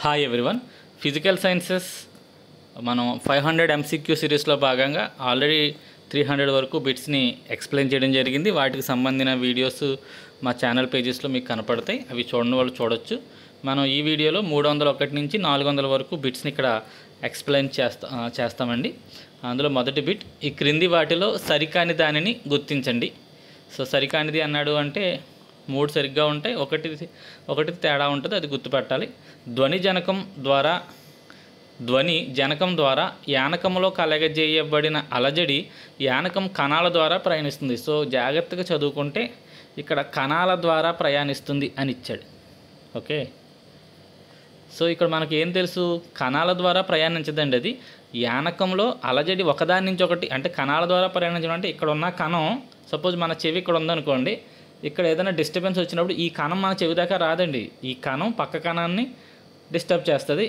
Hi everyone. Physical sciences మనం 500 MCQ సిరీస్లో భాగంగా ఆల్రెడీ 300 వరకు బిట్స్ని ఎక్స్ప్లెయిన్ చేయడం జరిగింది. వాటికి సంబంధించిన వీడియోస్ మా ఛానల్ పేజెస్లో మీకు కనపడతాయి. అవి చూడని వాళ్ళు చూడొచ్చు. మనం ఈ వీడియోలో 301 నుంచి 400 వరకు బిట్స్ని ఇక్కడ ఎక్స్ప్లెయిన్ చేస్తామండి. అందులో మొదటి బిట్, ఈ క్రింది వాటిలో సరికాని దానిని గుర్తించండి. సో సరికానిది అన్నాడు అంటే 3 సరిగ్గా ఉంటాయి, ఒకటి తేడా ఉంటుంది, అది గుర్తుపెట్టాలి. ధ్వని జనకం ద్వారా యానకంలో కలగజేయబడిన అలజడి యానకం కణాల ద్వారా ప్రయాణిస్తుంది. సో జాగ్రత్తగా చదువుకుంటే ఇక్కడ కణాల ద్వారా ప్రయాణిస్తుంది అని ఇచ్చాడు. ఓకే, సో ఇక్కడ మనకి ఏం తెలుసు, కణాల ద్వారా ప్రయాణించదండి. అది యానకంలో అలజడి ఒకదాని నుంచి ఒకటి, అంటే కణాల ద్వారా ప్రయాణించడం అంటే ఇక్కడ ఉన్న కణం, సపోజ్ మన చెవి ఇక్కడ ఉందనుకోండి, ఇక్కడ ఏదైనా డిస్టర్బెన్స్ వచ్చినప్పుడు ఈ కణం మన చెవి దాకా రాదండి. ఈ కణం పక్క కణాన్ని డిస్టర్బ్ చేస్తుంది,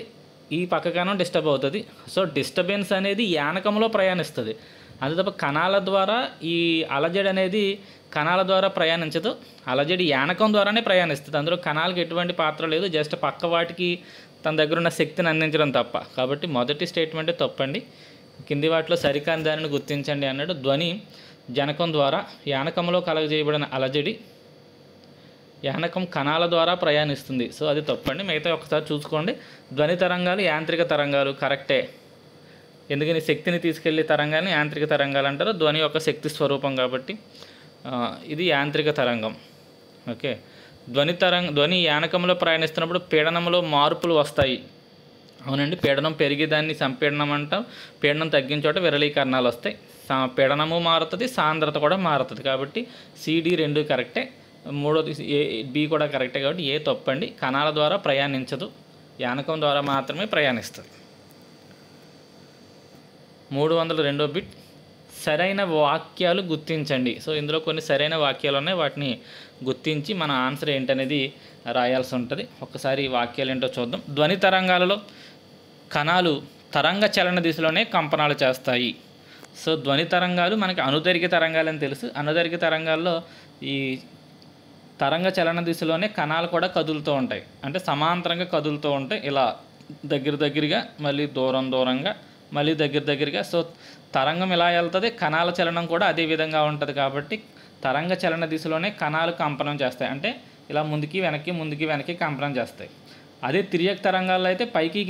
ఈ పక్క కణం డిస్టర్బ్ అవుతుంది. సో డిస్టర్బెన్స్ అనేది యానకంలో ప్రయాణిస్తుంది, అంతే తప్ప కణాల ద్వారా ఈ అలజడి అనేది కణాల ద్వారా ప్రయాణించదు. అలజడి యానకం ద్వారానే ప్రయాణిస్తుంది. అందులో కణాలకు ఎటువంటి పాత్ర లేదు, జస్ట్ పక్క వాటికి తన దగ్గర ఉన్న శక్తిని అందించడం తప్ప. కాబట్టి మొదటి స్టేట్మెంటే తప్పండి. కింది వాటిలో సరికాని దానిని గుర్తించండి అన్నాడు. ధ్వని జనకం ద్వారా యానకంలో కలగజేయబడిన అలజడి యానకం కణాల ద్వారా ప్రయాణిస్తుంది. సో అది తప్పండి. మిగతా ఒకసారి చూసుకోండి. ధ్వని తరంగాలు యాంత్రిక తరంగాలు కరెక్టే. ఎందుకని శక్తిని తీసుకెళ్లే తరంగాన్ని యాంత్రిక తరంగాలు అంటారు. ధ్వని యొక్క శక్తి స్వరూపం కాబట్టి ఇది యాంత్రిక తరంగం. ఓకే, ధ్వని యానకంలో ప్రయాణిస్తున్నప్పుడు పీడనంలో మార్పులు వస్తాయి. అవునండి, పీడనం పెరిగి దాన్ని సంపీడనం అంటాం, పీడనం తగ్గించోట విరళీకరణాలు వస్తాయి. పీడనము మారుతుంది, సాంద్రత కూడా మారుతుంది. కాబట్టి సిడి రెండు కరెక్టే. మూడోది బి కూడా కరెక్టే. కాబట్టి ఏ తప్పండి. కణాల ద్వారా ప్రయాణించదు, యానకం ద్వారా మాత్రమే ప్రయాణిస్తుంది. 302 బిట్, సరైన వాక్యాలు గుర్తించండి. సో ఇందులో కొన్ని సరైన వాక్యాలు ఉన్నాయి, వాటిని గుర్తించి మన ఆన్సర్ ఏంటనేది రాయాల్సి ఉంటుంది. ఒక్కసారి వాక్యాలు ఏంటో చూద్దాం. ధ్వని తరంగాలలో కణాలు తరంగ చలన దిశలోనే కంపనాలు చేస్తాయి. సో ధ్వని తరంగాలు మనకి అనుదైర్ఘ్య తరంగాలు అని తెలుసు. అనుదైర్ఘ్య తరంగాల్లో ఈ తరంగ చలన దిశలోనే కణాలు కూడా కదులుతూ ఉంటాయి, అంటే సమాంతరంగా కదులుతూ ఉంటాయి. ఇలా దగ్గరగా, మళ్ళీ దూరంగా, మళ్ళీ దగ్గరగా. సో తరంగం ఇలా వెళ్తుంది, కణాల చలనం కూడా అదే విధంగా ఉంటుంది. కాబట్టి తరంగ చలన దిశలోనే కణాలు కంపనం చేస్తాయి, అంటే ఇలా ముందుకి వెనక్కి కంపనం చేస్తాయి. అదే తిర్యక్ తరంగాల్లో అయితే పైకి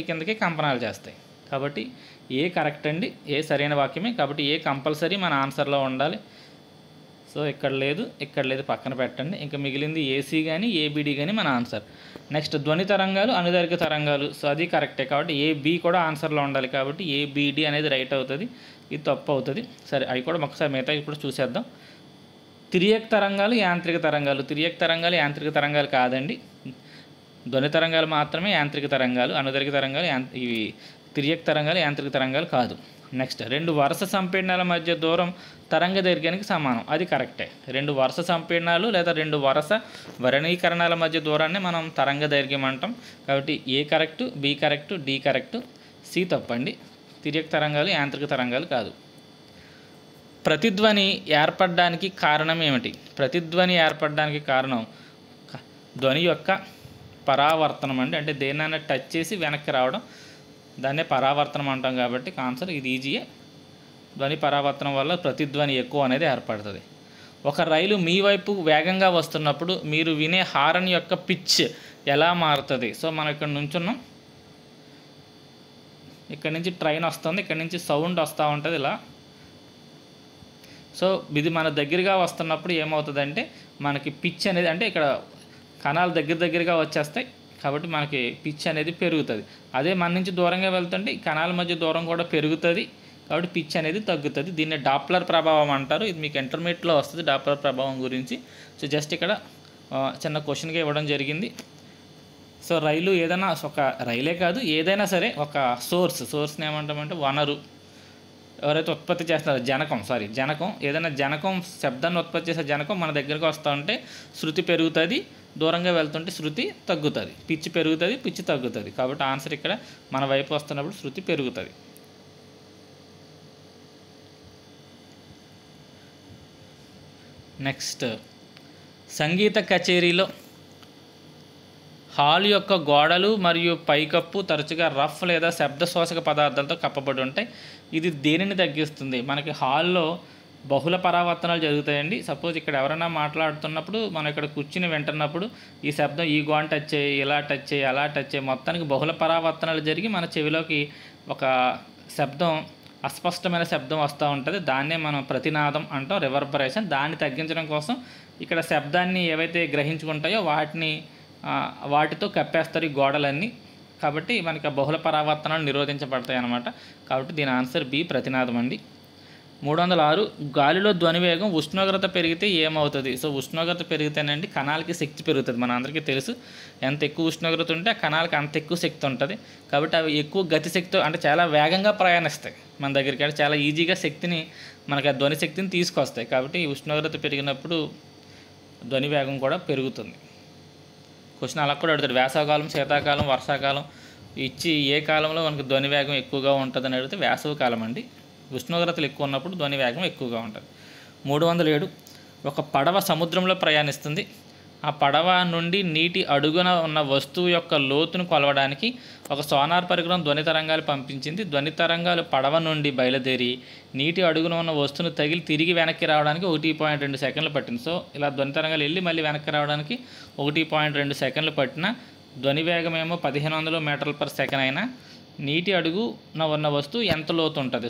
కిందకి కంపనాలు చేస్తాయి. కాబట్టి ఏ కరెక్ట్ అండి, ఏ సరైన వాక్యమే. కాబట్టి ఏ కంపల్సరీ మన ఆన్సర్లో ఉండాలి. సో ఇక్కడ లేదు పక్కన పెట్టండి. ఇంకా మిగిలింది ఏసీ కానీ ఏబిడి కానీ మన ఆన్సర్. నెక్స్ట్ ధ్వని తరంగాలు అనుదైర్ఘ్య తరంగాలు. సో అది కరెక్టే. కాబట్టి ఏబి కూడా ఆన్సర్లో ఉండాలి. కాబట్టి ఏబిడి అనేది రైట్ అవుతుంది, ఇది తప్పు అవుతుంది. సరే, అవి కూడా ఒకసారి మిగతా ఇప్పుడు చూసేద్దాం. తిర్యక్ తరంగాలు యాంత్రిక తరంగాలు. తిర్యక్ తరంగాలు యాంత్రిక తరంగాలు కాదండి, ధ్వని తరంగాలు మాత్రమే యాంత్రిక తరంగాలు. అనుదైర్ఘ్య తరంగాలు ఇవి తిర్యక్ తరంగాలు యాంత్రిక తరంగాలు కాదు. నెక్స్ట్ 2 వరుస సంపీడనాల మధ్య దూరం తరంగ దైర్ఘ్యానికి సమానం. అది కరెక్టే. 2 వరుస సంపీడనాలు లేదా 2 వరుస వరణీకరణాల మధ్య దూరాన్ని మనం తరంగ దైర్ఘ్యం అంటాం. కాబట్టి A correct, B correct, D correct, C తప్పండి. తిర్యక్ తరంగాలు యాంత్రిక తరంగాలు కాదు. ప్రతిధ్వని ఏర్పడడానికి కారణం ఏమిటి? ప్రతిధ్వని ఏర్పడడానికి కారణం ధ్వని యొక్క పరావర్తనం అండి. అంటే దేన్నైనా టచ్ చేసి వెనక్కి రావడం, దాన్నే పరావర్తనం అంటాం. కాబట్టి ఆన్సర్ ఇది ఈజీయే. ధ్వని పరావర్తనం వల్ల ప్రతిధ్వని ఎక్కువ అనేది ఏర్పడుతుంది. ఒక రైలు మీ వైపు వేగంగా వస్తున్నప్పుడు మీరు వినే హారన్ యొక్క పిచ్ ఎలా మారుతుంది? సో మనం ఇక్కడ నుంచున్నాం, ఇక్కడ నుంచి ట్రైన్ వస్తుంది, ఇక్కడ నుంచి సౌండ్ వస్తూ ఉంటుంది ఇలా. సో ఇది మన దగ్గరగా వస్తున్నప్పుడు ఏమవుతుందంటే మనకి పిచ్ అనేది, అంటే ఇక్కడ కణాలు దగ్గరగా వచ్చేస్తాయి, కాబట్టి మనకి పిచ్ అనేది పెరుగుతుంది. అదే మన నుంచి దూరంగా వెళ్తుంటే ఈ కణాల మధ్య దూరం కూడా పెరుగుతుంది, కాబట్టి పిచ్ అనేది తగ్గుతుంది. దీన్ని డాప్లర్ ప్రభావం అంటారు. ఇది మీకు ఇంటర్మీడియట్లో వస్తుంది డాప్లర్ ప్రభావం గురించి. సో జస్ట్ ఇక్కడ చిన్న క్వశ్చన్గా ఇవ్వడం జరిగింది. సో రైలు ఏదైనా, ఒక రైలే కాదు ఏదైనా సరే, ఒక సోర్స్ని ఏమంటామంటే వనరు, ఎవరైతే ఉత్పత్తి చేస్తారో జనకం, ఏదైనా జనకం శబ్దాన్ని ఉత్పత్తి చేసే జనకం మన దగ్గరకు వస్తూ ఉంటే శృతి పెరుగుతుంది, దూరంగా వెళ్తుంటే శృతి తగ్గుతుంది. పిచ్ పెరుగుతుంది, పిచ్ తగ్గుతుంది. కాబట్టి ఆన్సర్ ఇక్కడ మన వైపు వస్తున్నప్పుడు శృతి పెరుగుతుంది. నెక్స్ట్ సంగీత కచేరీలో హాల్ యొక్క గోడలు మరియు పైకప్పు తరచుగా రఫ్ లేదా శబ్ద శోషక పదార్థాలతో కప్పబడి ఉంటాయి. ఇది దేనిని తగ్గిస్తుంది? మనకి హాల్లో బహుళ పరావర్తనాలు జరుగుతాయండి. సపోజ్ ఇక్కడ ఎవరైనా మాట్లాడుతున్నప్పుడు మనం ఇక్కడ కూర్చుని వింటున్నప్పుడు ఈ శబ్దం ఈ గోడ టచ్ చేయి, ఇలా టచ్ చేయి, అలా టచ్ చేయి, మొత్తానికి బహుళ పరావర్తనాలు జరిగి మన చెవిలోకి ఒక శబ్దం, అస్పష్టమైన శబ్దం వస్తూ ఉంటుంది. దాన్నే మనం ప్రతినాదం అంటాం, రివర్బరేషన్. దాన్ని తగ్గించడం కోసం ఇక్కడ శబ్దాన్ని ఏవైతే గ్రహించుకుంటాయో వాటితో కప్పేస్తారు ఈ గోడలన్నీ. కాబట్టి మనకి ఆ బహుళ పరావర్తనాలు నిరోధించబడతాయి అన్నమాట. కాబట్టి దీని ఆన్సర్ బి, ప్రతినాదం అండి. 306 గాలిలో ధ్వనివేగం ఉష్ణోగ్రత పెరిగితే ఏమవుతుంది? సో ఉష్ణోగ్రత పెరిగితేనండి కణాలకి శక్తి పెరుగుతుంది. మన అందరికీ తెలుసు, ఎంత ఎక్కువ ఉష్ణోగ్రత ఉంటే ఆ కణాలకి అంత ఎక్కువ శక్తి ఉంటుంది. కాబట్టి అవి ఎక్కువ గతిశక్తితో, అంటే చాలా వేగంగా ప్రయాణిస్తాయి మన దగ్గరికి, అంటే చాలా ఈజీగా శక్తిని, మనకి ఆ ధ్వని శక్తిని తీసుకొస్తాయి. కాబట్టి ఉష్ణోగ్రత పెరిగినప్పుడు ధ్వని వేగం కూడా పెరుగుతుంది. క్వశ్చన్ అలా కూడా అడుగుతాడు, వేసవకాలం, శీతాకాలం, వర్షాకాలం ఇచ్చి ఏ కాలంలో మనకి ధ్వని వేగం ఎక్కువగా ఉంటుందని అడిగితే వేసవి కాలం అండి. ఉష్ణోగ్రతలు ఎక్కువ ఉన్నప్పుడు ధ్వని వేగం ఎక్కువగా ఉంటుంది. 307 ఒక పడవ సముద్రంలో ప్రయాణిస్తుంది. ఆ పడవ నుండి నీటి అడుగున ఉన్న వస్తువు యొక్క లోతును కొలవడానికి ఒక సోనార్ పరికరం ధ్వని తరంగాలు పంపించింది. ధ్వని తరంగాలు పడవ నుండి బయలుదేరి నీటి అడుగున ఉన్న వస్తువును తగిలి తిరిగి వెనక్కి రావడానికి 1.2 సెకండ్లు పట్టింది. సో ఇలా ధ్వని తరంగాలు వెళ్ళి మళ్ళీ వెనక్కి రావడానికి 1.2 సెకండ్లు పట్టిన ధ్వని వేగం ఏమో 1500 మీటర్ల పర్ సెకండ్ అయినా నీటి అడుగున ఉన్న వస్తువు ఎంత లోతు ఉంటుంది?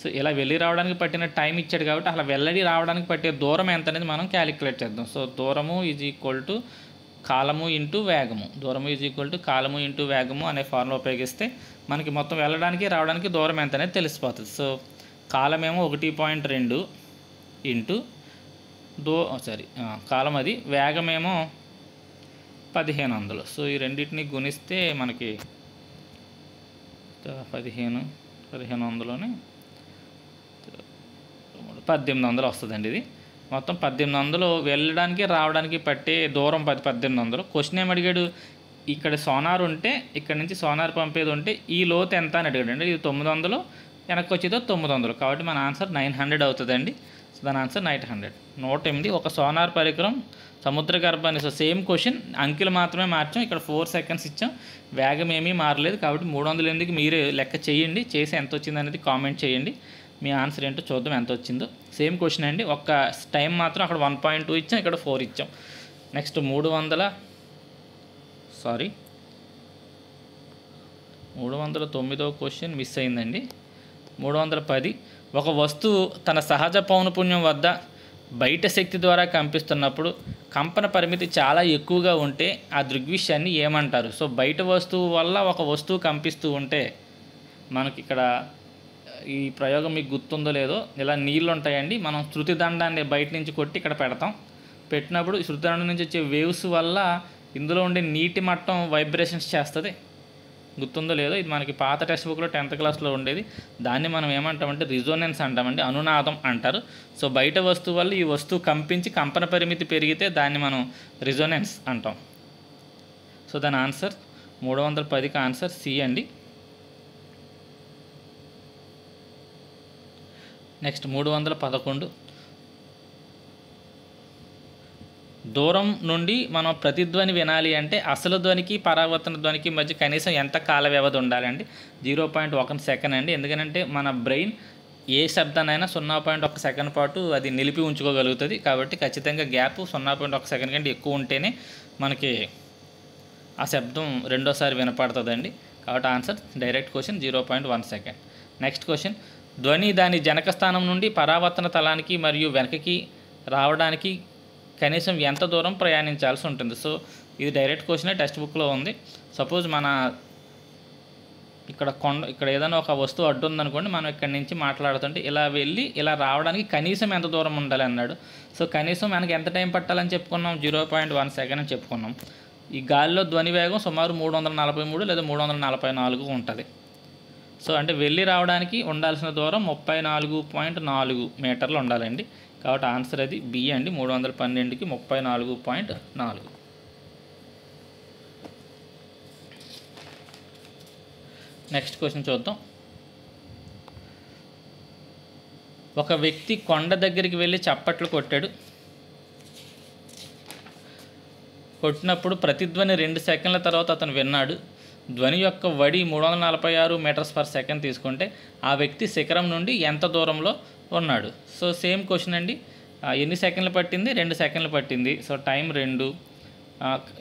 సో ఇలా వెళ్ళి రావడానికి పట్టిన టైం ఇచ్చాడు కాబట్టి అలా వెళ్ళి రావడానికి పట్టే దూరం ఎంత అనేది మనం క్యాలిక్యులేట్ చేద్దాం. సో దూరము ఈజ్ ఈక్వల్ టు కాలము ఇంటూ వేగము, దూరము ఈజ్ ఈక్వల్ టు కాలము ఇంటూ వేగము అనే ఫార్ములా ఉపయోగిస్తే మనకి మొత్తం వెళ్ళడానికి రావడానికి దూరం ఎంత అనేది తెలిసిపోతుంది. సో కాలమేమో 1.2 ఇంటూ కాలం, అది వేగమేమో 1500. సో ఈ రెండింటిని గుణిస్తే మనకి 1500లోనే 1800 వస్తుందండి. ఇది మొత్తం 1800 వెళ్ళడానికి రావడానికి పట్టే దూరం 1800. క్వశ్చన్ ఏమి అడిగాడు, ఇక్కడ సోనార్ ఉంటే ఇక్కడ నుంచి సోనార్ పంపేది ఉంటే ఈ లోతు ఎంత అని అడిగాడు అండి. ఇది 900, వెనక్కి వచ్చేదో 900, కాబట్టి మన ఆన్సర్ 900 అవుతుందండి. సో దాని ఆన్సర్ 900. 108 ఒక సోనార్ పరికరం సముద్ర గర్భాన్ని, సో సేమ్ క్వశ్చన్, అంకెలు మాత్రమే మార్చాం. ఇక్కడ 4 సెకండ్స్ ఇచ్చాం, వేగం ఏమీ మారలేదు. కాబట్టి 308కి మీరే లెక్క చేయండి, చేసి ఎంత వచ్చింది అనేది కామెంట్ చేయండి. మీ ఆన్సర్ ఏంటో చూద్దాం ఎంత వచ్చిందో. సేమ్ క్వశ్చన్ అండి, ఒక్క టైం మాత్రం అక్కడ 1.2 ఇచ్చాం, ఇక్కడ 4 ఇచ్చాం. నెక్స్ట్ 309వ క్వశ్చన్ మిస్ అయిందండి. 310 ఒక వస్తువు తన సహజ పౌనపున్యం వద్ద బయట శక్తి ద్వారా కంపిస్తున్నప్పుడు కంపన పరిమితి చాలా ఎక్కువగా ఉంటే ఆ దృగ్విషయాన్ని ఏమంటారు? సో బయట వస్తువు వల్ల ఒక వస్తువు కంపిస్తూ ఉంటే, మనకి ఇక్కడ ఈ ప్రయోగం మీకు గుర్తుందో లేదో, ఇలా నీళ్ళు ఉంటాయండి, మనం శృతి దండాన్ని బయట నుంచి కొట్టి ఇక్కడ పెడతాం. పెట్టినప్పుడు శృతి దండం నుంచి వచ్చే వేవ్స్ వల్ల ఇందులో ఉండే నీటి మట్టం వైబ్రేషన్స్ చేస్తుంది. గుర్తుందో లేదో, ఇది మనకి పాత టెక్స్ట్ బుక్లో 10th క్లాస్లో ఉండేది. దాన్ని మనం ఏమంటామంటే రిజోనెన్స్ అంటామండి, అనునాదం అంటారు. సో బయట వస్తువు వల్ల ఈ వస్తువు కంపించి కంపన పరిమితి పెరిగితే దాన్ని మనం రిజోనెన్స్ అంటాం. సో దాని ఆన్సర్ 310కి ఆన్సర్ సి అండి. నెక్స్ట్ 311 దూరం నుండి మనం ప్రతిధ్వని వినాలి అంటే అసలు ధ్వనికి పరావర్తన ధ్వనికి మధ్య కనీసం ఎంత కాల వ్యవధి ఉండాలండి? 0.1 సెకండ్ అండి. ఎందుకంటే మన బ్రెయిన్ ఏ శబ్దానైనా 0.1 సెకండ్ పాటు అది నిలిపి ఉంచుకోగలుగుతుంది. కాబట్టి ఖచ్చితంగా గ్యాప్ 0.1 సెకండ్ కంటే ఎక్కువ ఉంటేనే మనకి ఆ శబ్దం రెండోసారి వినపడుతుందండి. కాబట్టి answer direct question 0.1 second. Next question, ధ్వని దాని జనక స్థానం నుండి పరావర్తన తలానికి మరియు వెనకకి రావడానికి కనీసం ఎంత దూరం ప్రయాణించాల్సి ఉంటుంది? సో ఇది డైరెక్ట్ క్వశ్చనే, టెక్స్ట్ బుక్లో ఉంది. సపోజ్ మన ఇక్కడ ఏదైనా ఒక వస్తువు అడ్డు ఉందనుకోండి, మనం ఇక్కడి నుంచి మాట్లాడుతుంటే ఇలా వెళ్ళి ఇలా రావడానికి కనీసం ఎంత దూరం ఉండాలి అన్నాడు. సో కనీసం మనకి ఎంత టైం పట్టాలని చెప్పుకున్నాం? 0.1 సెకండ్ అని చెప్పుకున్నాం. ఈ గాలిలో ధ్వని వేగం సుమారు 343 లేదా 344 ఉంటుంది. సో అంటే వెళ్ళి రావడానికి ఉండాల్సిన దూరం 34.4 మీటర్లు ఉండాలండి. కాబట్టి ఆన్సర్ అది బి అండి. 312కి 34.4. నెక్స్ట్ క్వశ్చన్ చూద్దాం. ఒక వ్యక్తి కొండ దగ్గరికి వెళ్ళి చప్పట్లు కొట్టాడు. కొట్టినప్పుడు ప్రతిధ్వని 2 సెకండ్ల తర్వాత అతను విన్నాడు. ధ్వని యొక్క వడి 346 మీటర్స్ పర్ సెకండ్ తీసుకుంటే ఆ వ్యక్తి శిఖరం నుండి ఎంత దూరంలో ఉన్నాడు? సో సేమ్ క్వశ్చన్ అండి. ఎన్ని సెకండ్లు పట్టింది? 2 సెకండ్లు పట్టింది. So time 2.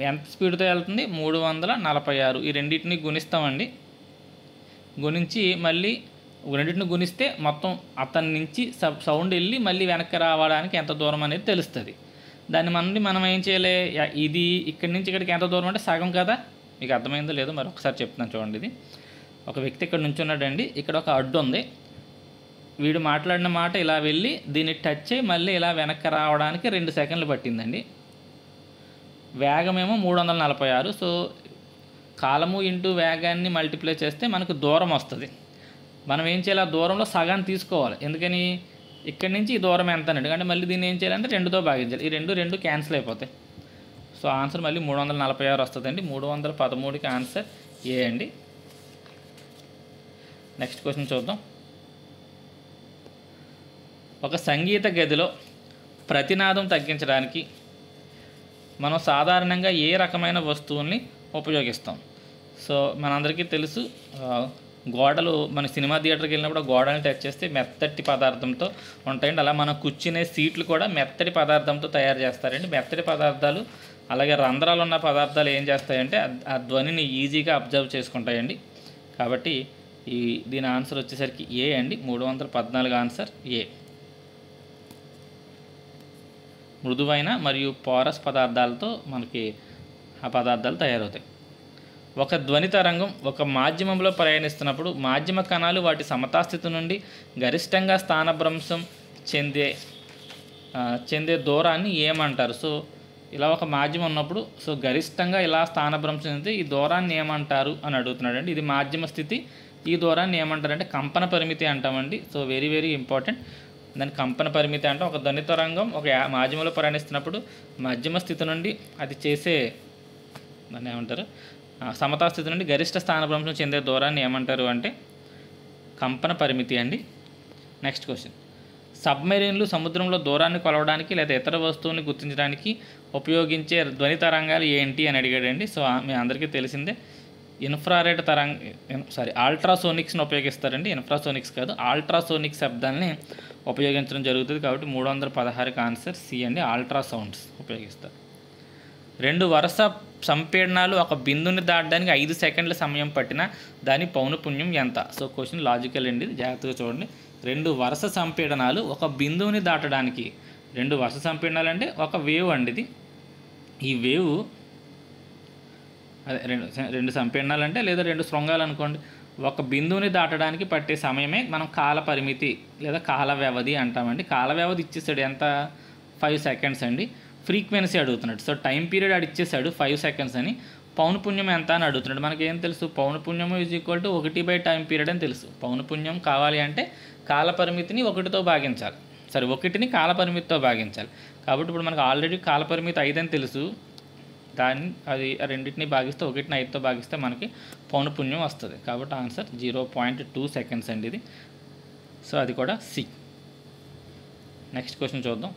ఎంత స్పీడ్తో వెళ్తుంది? 346. ఈ రెండింటిని గుణిస్తామండి. గుణించి మళ్ళీ రెండింటిని గుణిస్తే మొత్తం అతని నుంచి సౌండ్ వెళ్ళి మళ్ళీ వెనక్కి రావడానికి ఎంత దూరం అనేది తెలుస్తుంది. దాన్ని మనం ఏం చేయాలి? ఇది ఇక్కడి నుంచి ఇక్కడికి ఎంత దూరం అంటే సగం కదా. మీకు అర్థమైందో లేదో మరి ఒకసారి చెప్తున్నాను చూడండి. ఇది ఒక వ్యక్తి ఇక్కడ నుంచి ఉన్నాడండి. ఇక్కడ ఒక అడ్డు ఉంది. వీడు మాట్లాడిన మాట ఇలా వెళ్ళి దీన్ని టచ్ అయ్యి మళ్ళీ ఇలా వెనక్కి రావడానికి 2 సెకండ్లు పట్టిందండి. వేగమేమో 346. సో కాలము ఇంటూ వేగాన్ని మల్టిప్లై చేస్తే మనకు దూరం వస్తుంది. మనం ఏం చేయాలి? ఆ దూరంలో సగాన్ని తీసుకోవాలి. ఎందుకని? ఇక్కడి నుంచి ఈ దూరం ఎంత అన్నట్టు. అంటే మళ్ళీ దీన్ని ఏం చేయాలంటే 2తో భాగించాలి. ఈ 2 క్యాన్సిల్ అయిపోతాయి. సో ఆన్సర్ మళ్ళీ 346 వస్తుందండి. 313కి ఆన్సర్ ఏ అండి. నెక్స్ట్ క్వశ్చన్ చూద్దాం. ఒక సంగీత గదిలో ప్రతినాదం తగ్గించడానికి మనం సాధారణంగా ఏ రకమైన వస్తువుల్ని ఉపయోగిస్తాం? సో మనందరికీ తెలుసు, గోడలు మన సినిమా థియేటర్కి వెళ్ళినప్పుడు గోడని టచ్ చేస్తే మెత్తటి పదార్థంతో ఉంటాయండి. అలా మనం కూర్చునే సీట్లు కూడా మెత్తటి పదార్థంతో తయారు చేస్తారండి. మెత్తటి పదార్థాలు అలాగే రంధ్రాలు ఉన్న పదార్థాలు ఏం చేస్తాయంటే ఆ ధ్వనిని ఈజీగా అబ్జర్వ్ చేసుకుంటాయండి. కాబట్టి దీని ఆన్సర్ వచ్చేసరికి ఏ అండి. 314 ఆన్సర్ ఏ. మృదువైన మరియు పోరస్ పదార్థాలతో మనకి ఆ పదార్థాలు తయారవుతాయి. ఒక ధ్వని తరంగం ఒక మాధ్యమంలో ప్రయాణిస్తున్నప్పుడు మాధ్యమ కణాలు వాటి సమతాస్థితి నుండి గరిష్టంగా స్థానభ్రంశం చెందే దూరాన్ని ఏమంటారు? సో ఇలా ఒక మాధ్యమం ఉన్నప్పుడు సో గరిష్టంగా ఇలా స్థానభ్రంశం చెందితే ఈ దూరాన్ని ఏమంటారు అని అడుగుతున్నాడు అండి. ఇది మాధ్యమ స్థితి. ఈ దూరాన్ని ఏమంటారంటే కంపన పరిమితి అంటామండి. So very very important. దాని కంపన పరిమితి అంటే ఒక ధ్వని తరంగం ఒక మాధ్యమంలో ప్రయాణిస్తున్నప్పుడు మధ్యమ స్థితి నుండి అది చేసే దాన్ని ఏమంటారు? సమతా స్థితి నుండి గరిష్ట స్థానభ్రంశం చెందే దూరాన్ని ఏమంటారు అంటే కంపన పరిమితి అండి. Next question. సబ్మెరీన్లు సముద్రంలో దూరాన్ని కొలవడానికి లేదా ఇతర వస్తువుని గుర్తించడానికి ఉపయోగించే ధ్వని తరంగాలు ఏంటి అని అడిగాడండి. సో మీ అందరికీ తెలిసిందే ఇన్ఫ్రారెడ్ ఆల్ట్రాసోనిక్స్ని ఉపయోగిస్తారండి. ఇన్ఫ్రాసోనిక్స్ కాదు, ఆల్ట్రాసోనిక్ శబ్దాన్ని ఉపయోగించడం జరుగుతుంది. కాబట్టి 316కి ఆన్సర్ సి అండి. అల్ట్రాసౌండ్స్ ఉపయోగిస్తారు. 2 వరుస సంపీడనాలు ఒక బిందుని దాటడానికి 5 సెకండ్ల సమయం పట్టినా దాని పౌనపున్యం ఎంత? సో క్వశ్చన్ లాజికల్ అండి, జాగ్రత్తగా చూడండి. 2 వరుస సంపీడనాలు ఒక బిందువుని దాటడానికి 2 వరుస సంపీడనాలు అంటే ఒక వేవ్ అండి. ఇది ఈ వేవ్ అదే రెండు సంపీడనాలు అంటే లేదా 2 శృంగాలు అనుకోండి. ఒక బిందువుని దాటడానికి పట్టే సమయమే మనం కాల పరిమితి లేదా కాల వ్యవధి అంటామండి. కాల వ్యవధి ఇచ్చేసాడు ఎంత? 5 సెకండ్స్ అండి. ఫ్రీక్వెన్సీ అడుగుతున్నాడు. సో టైం పీరియడ్ ఆడు ఇచ్చేసాడు 5 సెకండ్స్ అని. పౌనపున్యం ఎంత అని అడుగుతున్నాడు. మనకి ఏం తెలుసు? పౌనపున్యము is equal to 1 time period అని తెలుసు. పౌనపున్యం కావాలి అంటే కాల పరిమితిని 1తో భాగించాలి. సరే 1ని కాల పరిమితితో భాగించాలి. కాబట్టి ఇప్పుడు మనకు ఆల్రెడీ కాల పరిమితి 5 అని తెలుసు. దాన్ని అది రెండింటిని భాగిస్తే 1ని 5తో భాగిస్తే మనకి పౌనపున్యం వస్తుంది. కాబట్టి ఆన్సర్ 0.2 సెకండ్స్ అండి ఇది. సో అది కూడా సి. నెక్స్ట్ క్వశ్చన్ చూద్దాం.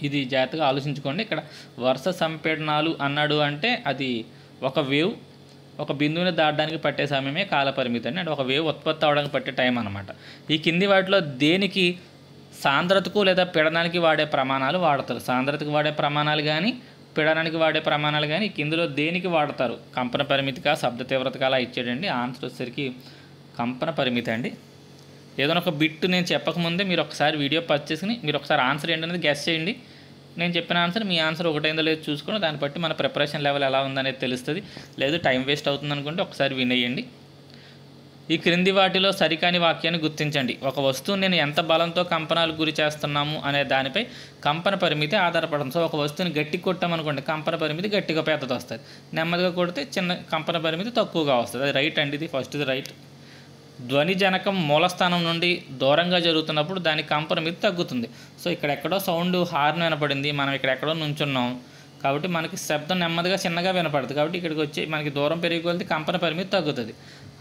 ఇది జాగ్రత్తగా ఆలోచించుకోండి. ఇక్కడ వరుస సంపీడనాలు అన్నాడు అంటే అది ఒక వేవ్ ఒక బిందువుని దాటడానికి పట్టే సమయమే కాల పరిమితి అండి. అంటే ఒక వేవ్ ఉత్పత్తి అవడానికి పట్టే టైం అనమాట. ఈ కింది వాటిలో దేనికి సాంద్రతకు లేదా పీడనానికి వాడే ప్రమాణాలు వాడతారు? సాంద్రతకు వాడే ప్రమాణాలు కానీ పీడనానికి వాడే ప్రమాణాలు కానీ కిందలో దేనికి వాడతారు? కంపన పరిమితిగా శబ్ద తీవ్రతగా అలా ఇచ్చాడండి. ఆన్సర్ వచ్చేసరికి కంపన పరిమితి అండి. ఏదైనా ఒక బిట్ నేను చెప్పకముందే మీరు ఒకసారి వీడియో పర్చేస్ చేసుకుని మీరు ఒకసారి ఆన్సర్ ఏంటనేది గెస్ చేయండి. నేను చెప్పిన ఆన్సర్ మీ ఆన్సర్ ఒకటైందో లేదో చూసుకొని దాన్ని బట్టి మన ప్రిపరేషన్ లెవెల్ ఎలా ఉందనేది తెలుస్తుంది. లేదు టైం వేస్ట్ అవుతుంది అనుకుంటే ఒకసారి వినేయండి. ఈ క్రింది వాటిలో సరికాని వాక్యాన్ని గుర్తించండి. ఒక వస్తువు నేను ఎంత బలంతో కంపనాలకు గురి చేస్తున్నాము అనే దానిపై కంపన పరిమితి ఆధారపడుతుంది. సో ఒక వస్తువుని గట్టి కొట్టామనుకోండి కంపన పరిమితి గట్టిగా పెద్దది వస్తుంది. నెమ్మదిగా కొడితే చిన్న కంపన పరిమితి తక్కువగా వస్తుంది. అది రైట్ అండి. ఇది ఫస్ట్ ఇది రైట్. ధ్వని జనకం మూలస్థానం నుండి దూరంగా జరుగుతున్నప్పుడు దాని కంపన మీద తగ్గుతుంది. సో ఇక్కడెక్కడో సౌండ్ హార్న్ వినపడింది, మనం ఇక్కడెక్కడో నుంచున్నాం కాబట్టి మనకి శబ్దం నెమ్మదిగా చిన్నగా వినపడుతుంది. కాబట్టి ఇక్కడికి వచ్చి మనకి దూరం పెరిగికొలితే కంపన పరిమితి తగ్గుతుంది.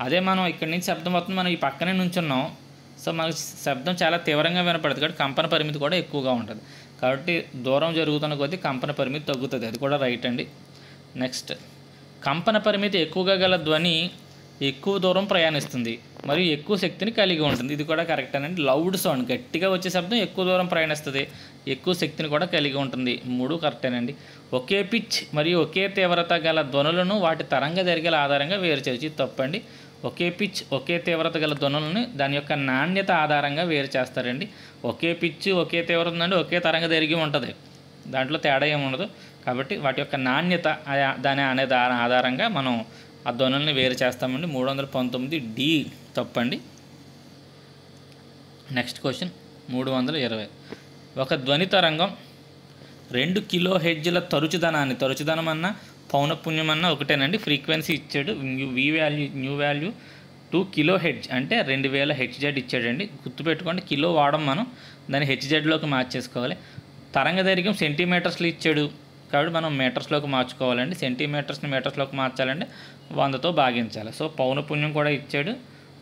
అదే మనం ఇక్కడి నుంచి శబ్దం వస్తుంది, మనం ఈ పక్కనే నుంచున్నాం, సో మనకి శబ్దం చాలా తీవ్రంగా వినపడుతుంది కాబట్టి కంపన పరిమితి కూడా ఎక్కువగా ఉంటుంది. కాబట్టి దూరం జరుగుతున్న కొద్దీ కంపన పరిమితి తగ్గుతుంది, అది కూడా రైట్ అండి. నెక్స్ట్, కంపన పరిమితి ఎక్కువగా గల ధ్వని ఎక్కువ దూరం ప్రయాణిస్తుంది మరియు ఎక్కువ శక్తిని కలిగి ఉంటుంది, ఇది కూడా కరెక్ట్ అండి. లౌడ్ సౌండ్, గట్టిగా వచ్చే శబ్దం ఎక్కువ దూరం ప్రయాణిస్తుంది, ఎక్కువ శక్తిని కూడా కలిగి ఉంటుంది, 3 కరెక్టేనండి. ఒకే పిచ్ మరియు ఒకే తీవ్రత గల ధ్వనులను వాటి తరంగ దైర్ఘ్యాల ఆధారంగా వేరు చేయవచ్చు, ఇది తప్పండి. ఒకే పిచ్ ఒకే తీవ్రత గల ధ్వనులను దాని యొక్క నాణ్యత ఆధారంగా వేరు చేస్తారండి. ఒకే పిచ్ ఒకే తీవ్రత నుండి ఒకే తరంగ దైర్ఘ్యం ఉంటుంది, దాంట్లో తేడా ఏమి ఉండదు. కాబట్టి వాటి యొక్క నాణ్యత దాని అనే ఆధారంగా మనం ఆ ధ్వనుల్ని వేరు చేస్తామండి. 319 డి తప్పండి. Next question 320. ఒక ధ్వని తరంగం 2 కిలో హెర్ట్జ్ల తరుచుదనం అన్న పౌనఃపున్యం అన్న ఒకటేనండి. ఫ్రీక్వెన్సీ ఇచ్చాడు, న్యూ వాల్యూ 2 కిలో హెర్ట్జ్ అంటే 2000 హెచ్జెడ్ ఇచ్చాడండి. గుర్తుపెట్టుకోండి, కిలో వాడడం మనం దాన్ని హెచ్జెడ్లోకి మార్చేసుకోవాలి. తరంగ దైర్ఘ్యం సెంటీమీటర్స్లో ఇచ్చాడు కాబట్టి మనం మీటర్స్లోకి మార్చుకోవాలండి. సెంటీమీటర్స్ని మీటర్స్లోకి మార్చాలంటే 100తో భాగించాలి. సో పౌనఃపున్యం కూడా ఇచ్చాడు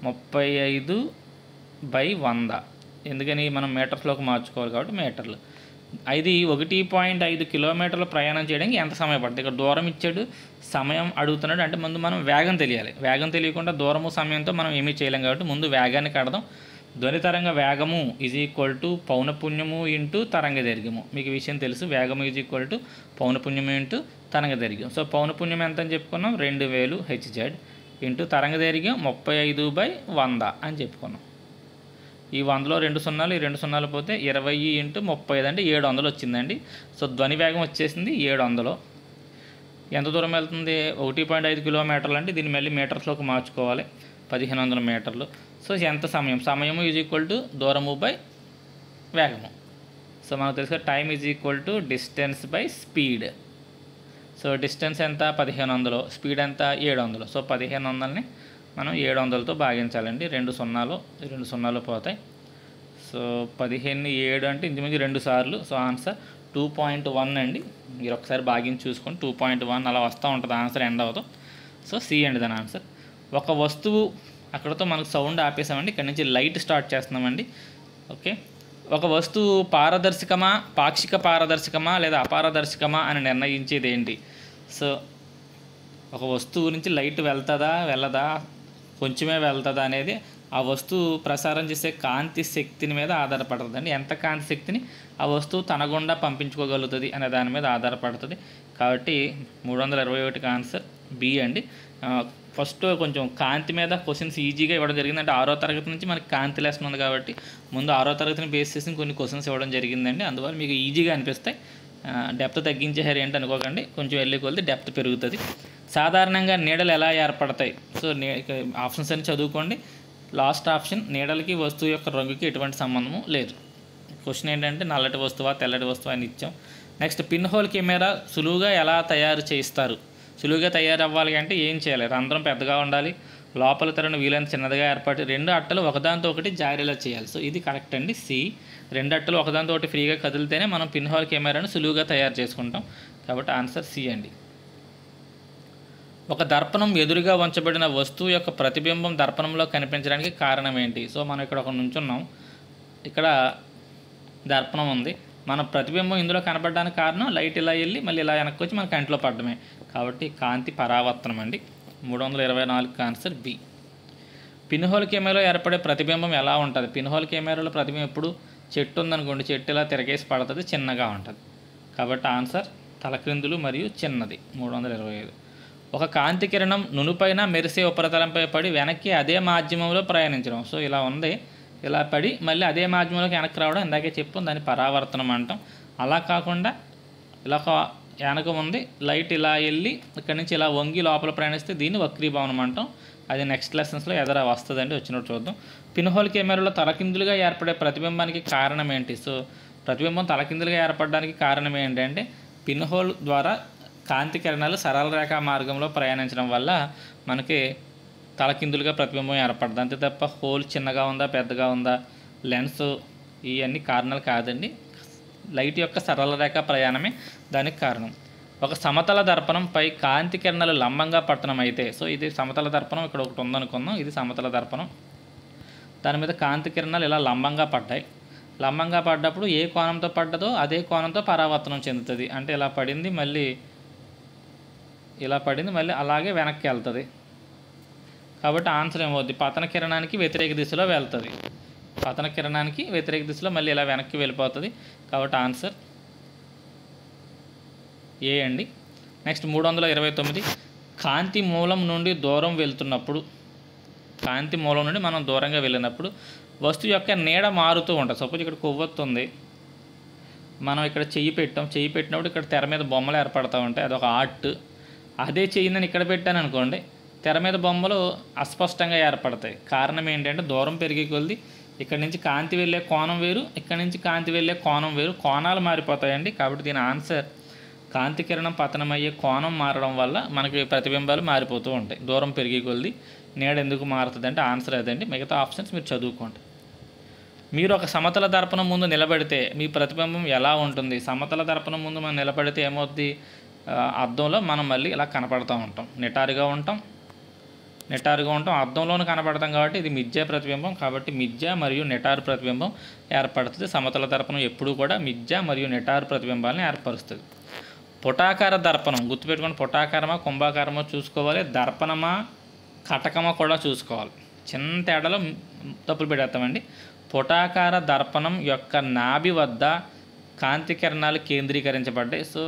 35/100, ఎందుకని మనం మీటర్స్లోకి మార్చుకోవాలి కాబట్టి మీటర్లు. ఇది 1.5 కిలోమీటర్లు ప్రయాణం చేయడానికి ఎంత సమయం పడుతుంది? ఇక్కడ దూరం ఇచ్చాడు, సమయం అడుగుతున్నాడు, అంటే ముందు మనం వేగం తెలియాలి. వేగం తెలియకుండా దూరము సమయంతో మనం ఏమీ చేయలేం కాబట్టి ముందు వేగాన్ని కడదాం. ధ్వని తరంగ వేగము = పౌనఃపున్యము ఇంటూ తరంగ దైర్ఘ్యము. మీకు ఈ విషయం తెలుసు, వేగము = పౌనఃపున్యము ఇంటూ తరంగ దైర్ఘ్యం. సో పౌనఃపున్యం ఎంత అని చెప్పుకున్నాం? 2000 హెచ్జెడ్ ఇంటూ తరంగ దైర్ఘ్యం 35/100 అని చెప్పుకున్నాం. ఈ 100లో 2 సున్నాలు, ఈ 2 సున్నాలు పోతే 20 ఇంటూ 35 అంటే 700 వచ్చిందండి. సో ధ్వని వేగం వచ్చేసింది 700. ఎంత దూరం వెళ్తుంది? 1.5 కిలోమీటర్లు అంటే దీన్ని మళ్ళీ మీటర్స్లోకి మార్చుకోవాలి, 1500 మీటర్లు. సో ఎంత సమయము = దూరము బై వేగము. సో మనకు తెలుసు time = distance by speed. So distance ఎంత? 1500, స్పీడ్ ఎంత? 700. సో 1500ని మనం 700తో భాగించాలండి. 2 సున్నాలు పోతాయి. సో 15 7 అంటే ఇంచుమించు 2 సార్లు. సో ఆన్సర్ 2.1 అండి. మీరు ఒకసారి భాగించి చూసుకోండి, 2.1 అలా వస్తూ ఉంటుంది ఆన్సర్, ఎండ్ అవుతాం. సో సి అండి దాని ఆన్సర్. ఒక వస్తువు, అక్కడతో మనకు సౌండ్ ఆపేసామండి, ఇక్కడ నుంచి లైట్ స్టార్ట్ చేస్తున్నామండి. ఓకే, ఒక వస్తువు పారదర్శకమా, పాక్షిక పారదర్శకమా లేదా అపారదర్శకమా అని నిర్ణయించేది ఏంటి? సో ఒక వస్తువు నుంచి లైట్ వెళ్ళదా, కొంచెమే వెళ్తుందా అనేది ఆ వస్తువు ప్రసారం చేసే కాంతి శక్తిని మీద ఆధారపడుతుందండి. ఎంత కాంతి శక్తిని ఆ వస్తువు తన గుండా పంపించుకోగలుగుతుంది అనే దాని మీద ఆధారపడుతుంది. కాబట్టి 321కి ఆన్సర్ బి అండి. ఫస్ట్ కొంచెం కాంతి మీద క్వశ్చన్స్ ఈజీగా ఇవ్వడం జరిగింది, అంటే 6వ తరగతి నుంచి మనకి కాంతి లెసన్ ఉంది కాబట్టి ముందు 6వ తరగతిని బేస్ చేసి కొన్ని క్వశ్చన్స్ ఇవ్వడం జరిగిందండి. అందువల్ల మీకు ఈజీగా అనిపిస్తాయి. డెప్త్ తగ్గించేసారు ఏంటి అనుకోకండి, కొంచెం వెళ్ళి కొలిది డెప్త్ పెరుగుతుంది. సాధారణంగా నీడలు ఎలా ఏర్పడతాయి? సో ఆప్షన్స్ అన్ని చదువుకోండి. లాస్ట్ ఆప్షన్, నీడలకి వస్తువు యొక్క రంగుకి ఎటువంటి సంబంధము లేదు. క్వశ్చన్ ఏంటంటే నల్లటి వస్తువా తెల్లటి వస్తువా అని ఇచ్చాం. నెక్స్ట్, పిన్ హోల్ కెమెరా సులువుగా ఎలా తయారు చేస్తారు? సులువుగా తయారవ్వాలి అంటే ఏం చేయాలి? రంధ్రం పెద్దగా ఉండాలి, లోపల తెరను వీలైన చిన్నదిగా ఏర్పాటు, 2 అట్టలు ఒకదాంతో ఒకటి జారేలా చేయాలి. సో ఇది కరెక్ట్ అండి, సి. 2 అట్టలు ఒకదాంతో ఒకటి ఫ్రీగా కదిలితేనే మనం పిన్ హోల్ కెమెరాను సులువుగా తయారు చేసుకుంటాం, కాబట్టి ఆన్సర్ సి అండి. ఒక దర్పణం ఎదురుగా ఉంచబడిన వస్తువు యొక్క ప్రతిబింబం దర్పణంలో కనిపించడానికి కారణం ఏంటి? సో మనం ఇక్కడ ఒక నుంచున్నాం, ఇక్కడ దర్పణం ఉంది, మన ప్రతిబింబం ఇందులో కనపడడానికి కారణం లైట్ ఇలా వెళ్ళి మళ్ళీ ఇలా వెనక్కి వచ్చి మన కంటిలో పడడమే, కాబట్టి కాంతి పరావర్తనం అండి. 324కి ఆన్సర్ బి. పిన్హోల్ కెమెరాలో ఏర్పడే ప్రతిబింబం ఎలా ఉంటుంది? పిన్హోల్ కెమెరాలో ప్రతిబింబం ఎప్పుడు చెట్టు ఉందనుకోండి, చెట్టు ఇలా తిరగేసి పడుతుంది, చిన్నగా ఉంటుంది, కాబట్టి ఆన్సర్ తలక్రిందులు మరియు చిన్నది. 325. ఒక కాంతి కిరణం నునుపైన మెరిసే ఉపరితలంపై పడి వెనక్కి అదే మాధ్యమంలో ప్రయాణించడం. సో ఇలా ఉంది, ఇలా పడి మళ్ళీ అదే మాధ్యమంలోకి వెనక్కి రావడం, ఇందాకే చెప్పాం, దాన్ని పరావర్తనం అంటాం. అలా కాకుండా ఇలా వెనక ఉంది, లైట్ ఇలా వెళ్ళి ఇక్కడ నుంచి ఇలా వంగి లోపల ప్రయాణిస్తే దీన్ని వక్రీభవనం అంటాం. అది నెక్స్ట్ లెసన్స్లో ఎదరా వస్తుందండి, వచ్చినట్టు చూద్దాం. పిన్హోల్ కెమెరాలో తలకిందులుగా ఏర్పడే ప్రతిబింబానికి కారణం ఏంటి? సో ప్రతిబింబం తలకిందులుగా ఏర్పడడానికి కారణం ఏంటంటే పిన్హోల్ ద్వారా కాంతి కిరణాలు సరళ రేఖా మార్గంలో ప్రయాణించడం వల్ల మనకి తలకిందులుగా ప్రతిబింబం ఏర్పడుతుంది, అంతే తప్ప హోల్ చిన్నగా ఉందా పెద్దగా ఉందా లెన్స్ ఇవన్నీ కారణాలు కాదండి. లైట్ యొక్క సరళ రేఖా ప్రయాణమే దానికి కారణం. ఒక సమతల దర్పణంపై కాంతి కిరణాలు లంబంగా పట్టణం అయితే, సో ఇది సమతల దర్పణం, ఇక్కడ ఒకటి ఉందనుకుందాం, ఇది సమతల దర్పణం, దాని మీద కాంతి కిరణాలు ఇలా లంబంగా పడ్డాయి. లంబంగా పడ్డప్పుడు ఏ కోణంతో పడ్డదో అదే కోణంతో పరావర్తనం చెందుతుంది. అంటే ఇలా పడింది మళ్ళీ ఇలా పడింది మళ్ళీ అలాగే వెనక్కి వెళ్తుంది. కాబట్టి ఆన్సర్ ఏమవుద్ది, పతన కిరణానికి వ్యతిరేక దిశలో వెళ్తుంది. పతన కిరణానికి వ్యతిరేక దిశలో మళ్ళీ ఇలా వెనక్కి వెళ్ళిపోతుంది. కాబట్టి ఆన్సర్ ఏ అండి. నెక్స్ట్ 329, కాంతి మూలం నుండి దూరం వెళ్తున్నప్పుడు, కాంతి మూలం నుండి మనం దూరంగా వెళ్ళినప్పుడు వస్తువు యొక్క నీడ మారుతూ ఉంటుంది. సపోజ్ ఇక్కడ కొవ్వొత్తు ఉంది, మనం ఇక్కడ చెయ్యి పెట్టినప్పుడు ఇక్కడ తెర మీద బొమ్మలు ఏర్పడతా ఉంటాయి, అదొక ఆర్ట్. అదే చెయ్యి నేను ఇక్కడ పెట్టాను అనుకోండి, తెర మీద బొమ్మలు అస్పష్టంగా ఏర్పడతాయి. కారణం ఏంటంటే దూరం పెరిగే కొద్ది ఇక్కడ నుంచి కాంతి వెళ్ళే కోణం వేరు, ఇక్కడ నుంచి కాంతి వెళ్ళే కోణం వేరు, కోణాలు మారిపోతాయండి. కాబట్టి దీని ఆన్సర్ కాంతి కిరణం పతనమయ్యే కోణం మారడం వల్ల మనకి ప్రతిబింబాలు మారిపోతూ ఉంటాయి. దూరం పెరిగే కొద్ది నీడ ఎందుకు మారుతుంది అంటే ఆన్సర్ అదండి. మిగతా ఆప్షన్స్ మీరు చదువుకోండి. మీరు ఒక సమతల దర్పణం ముందు నిలబడితే మీ ప్రతిబింబం ఎలా ఉంటుంది? సమతల దర్పణం ముందు మనం నిలబడితే ఏమవుద్ది, అద్దంలో మనం మళ్ళీ ఇలా కనపడుతూ ఉంటాం, నిటారుగా ఉంటాం. అద్దంలోనూ కనపడతాం కాబట్టి ఇది మిథ్యా ప్రతిబింబం. కాబట్టి మిథ్యా మరియు నిటారు ప్రతిబింబం ఏర్పడుతుంది. సమతల దర్పణం ఎప్పుడూ కూడా మిథ్యా మరియు నిటారు ప్రతిబింబాలను ఏర్పరుస్తుంది. పుటాకార దర్పణం గుర్తుపెట్టుకొని, పుటాకారమా కుంభాకారమా చూసుకోవాలి, దర్పణమా కటకమా కూడా చూసుకోవాలి. చిన్న తేడాలో తప్పులు పెట్టేస్తామండి. పుటాకార దర్పణం యొక్క నాభి వద్ద కాంతి కిరణాలు కేంద్రీకరించబడ్డాయి. సో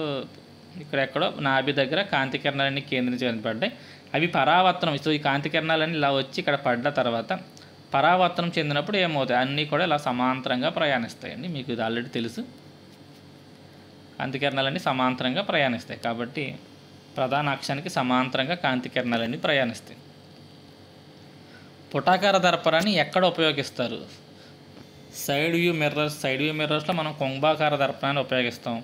ఇక్కడెక్కడో నాభి దగ్గర కాంతి కిరణాలన్నీ కేంద్రీకరించబడ్డాయి. అవి పరావర్తనం. సో ఈ కాంతి కిరణాలన్నీ ఇలా వచ్చి ఇక్కడ పడ్డ తర్వాత పరావర్తనం చెందినప్పుడు ఏమవుతాయి, అన్నీ కూడా ఇలా సమాంతరంగా ప్రయాణిస్తాయండి. మీకు ఇది ఆల్రెడీ తెలుసు. కాంతి కిరణాలన్నీ సమాంతరంగా ప్రయాణిస్తాయి కాబట్టి ప్రధాన అక్షానికి సమాంతరంగా కాంతి కిరణాలన్నీ ప్రయాణిస్తాయి. పుటాకార దర్పణాన్ని ఎక్కడ ఉపయోగిస్తారు? సైడ్ వ్యూ మిర్రర్స్లో మనం కుంభాకార దర్పణాన్ని ఉపయోగిస్తాం.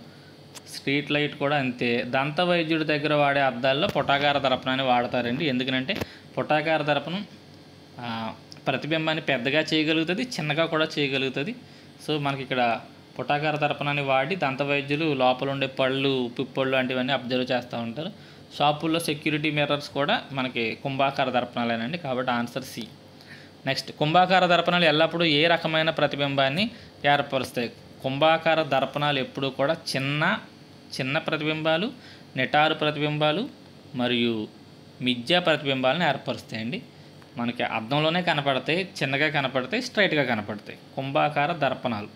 స్ట్రీట్ లైట్ కూడా అంతే. దంత వైద్యుడి దగ్గర వాడే అద్దాల్లో పుటాకార దర్పణాన్ని వాడతారండి. ఎందుకంటే పుటాకార దర్పణం ప్రతిబింబాన్ని పెద్దగా చేయగలుగుతుంది, చిన్నగా కూడా చేయగలుగుతుంది. సో మనకి ఇక్కడ పుటాకార దర్పణాన్ని వాడి దంత వైద్యులు లోపల ఉండే పళ్ళు, పిప్పళ్ళు వంటివన్నీ అబ్జర్వ్ చేస్తూ ఉంటారు. షాపుల్లో సెక్యూరిటీ మిర్రర్స్ కూడా మనకి కుంభాకార దర్పణాలేనండి. కాబట్టి ఆన్సర్ సి. నెక్స్ట్, కుంభాకార దర్పణాలు ఎల్లప్పుడూ ఏ రకమైన ప్రతిబింబాన్ని ఏర్పరుస్తాయి? కుంభాకార దర్పణాలు ఎప్పుడూ కూడా చిన్న ప్రతిబింబాలు, నిటారు ప్రతిబింబాలు మరియు మిథ్యా ప్రతిబింబాలను ఏర్పరుస్తాయండి. మనకి అద్దంలోనే కనపడతాయి, చిన్నగా కనపడతాయి, స్ట్రైట్గా కనపడతాయి కుంభాకార దర్పణాలు.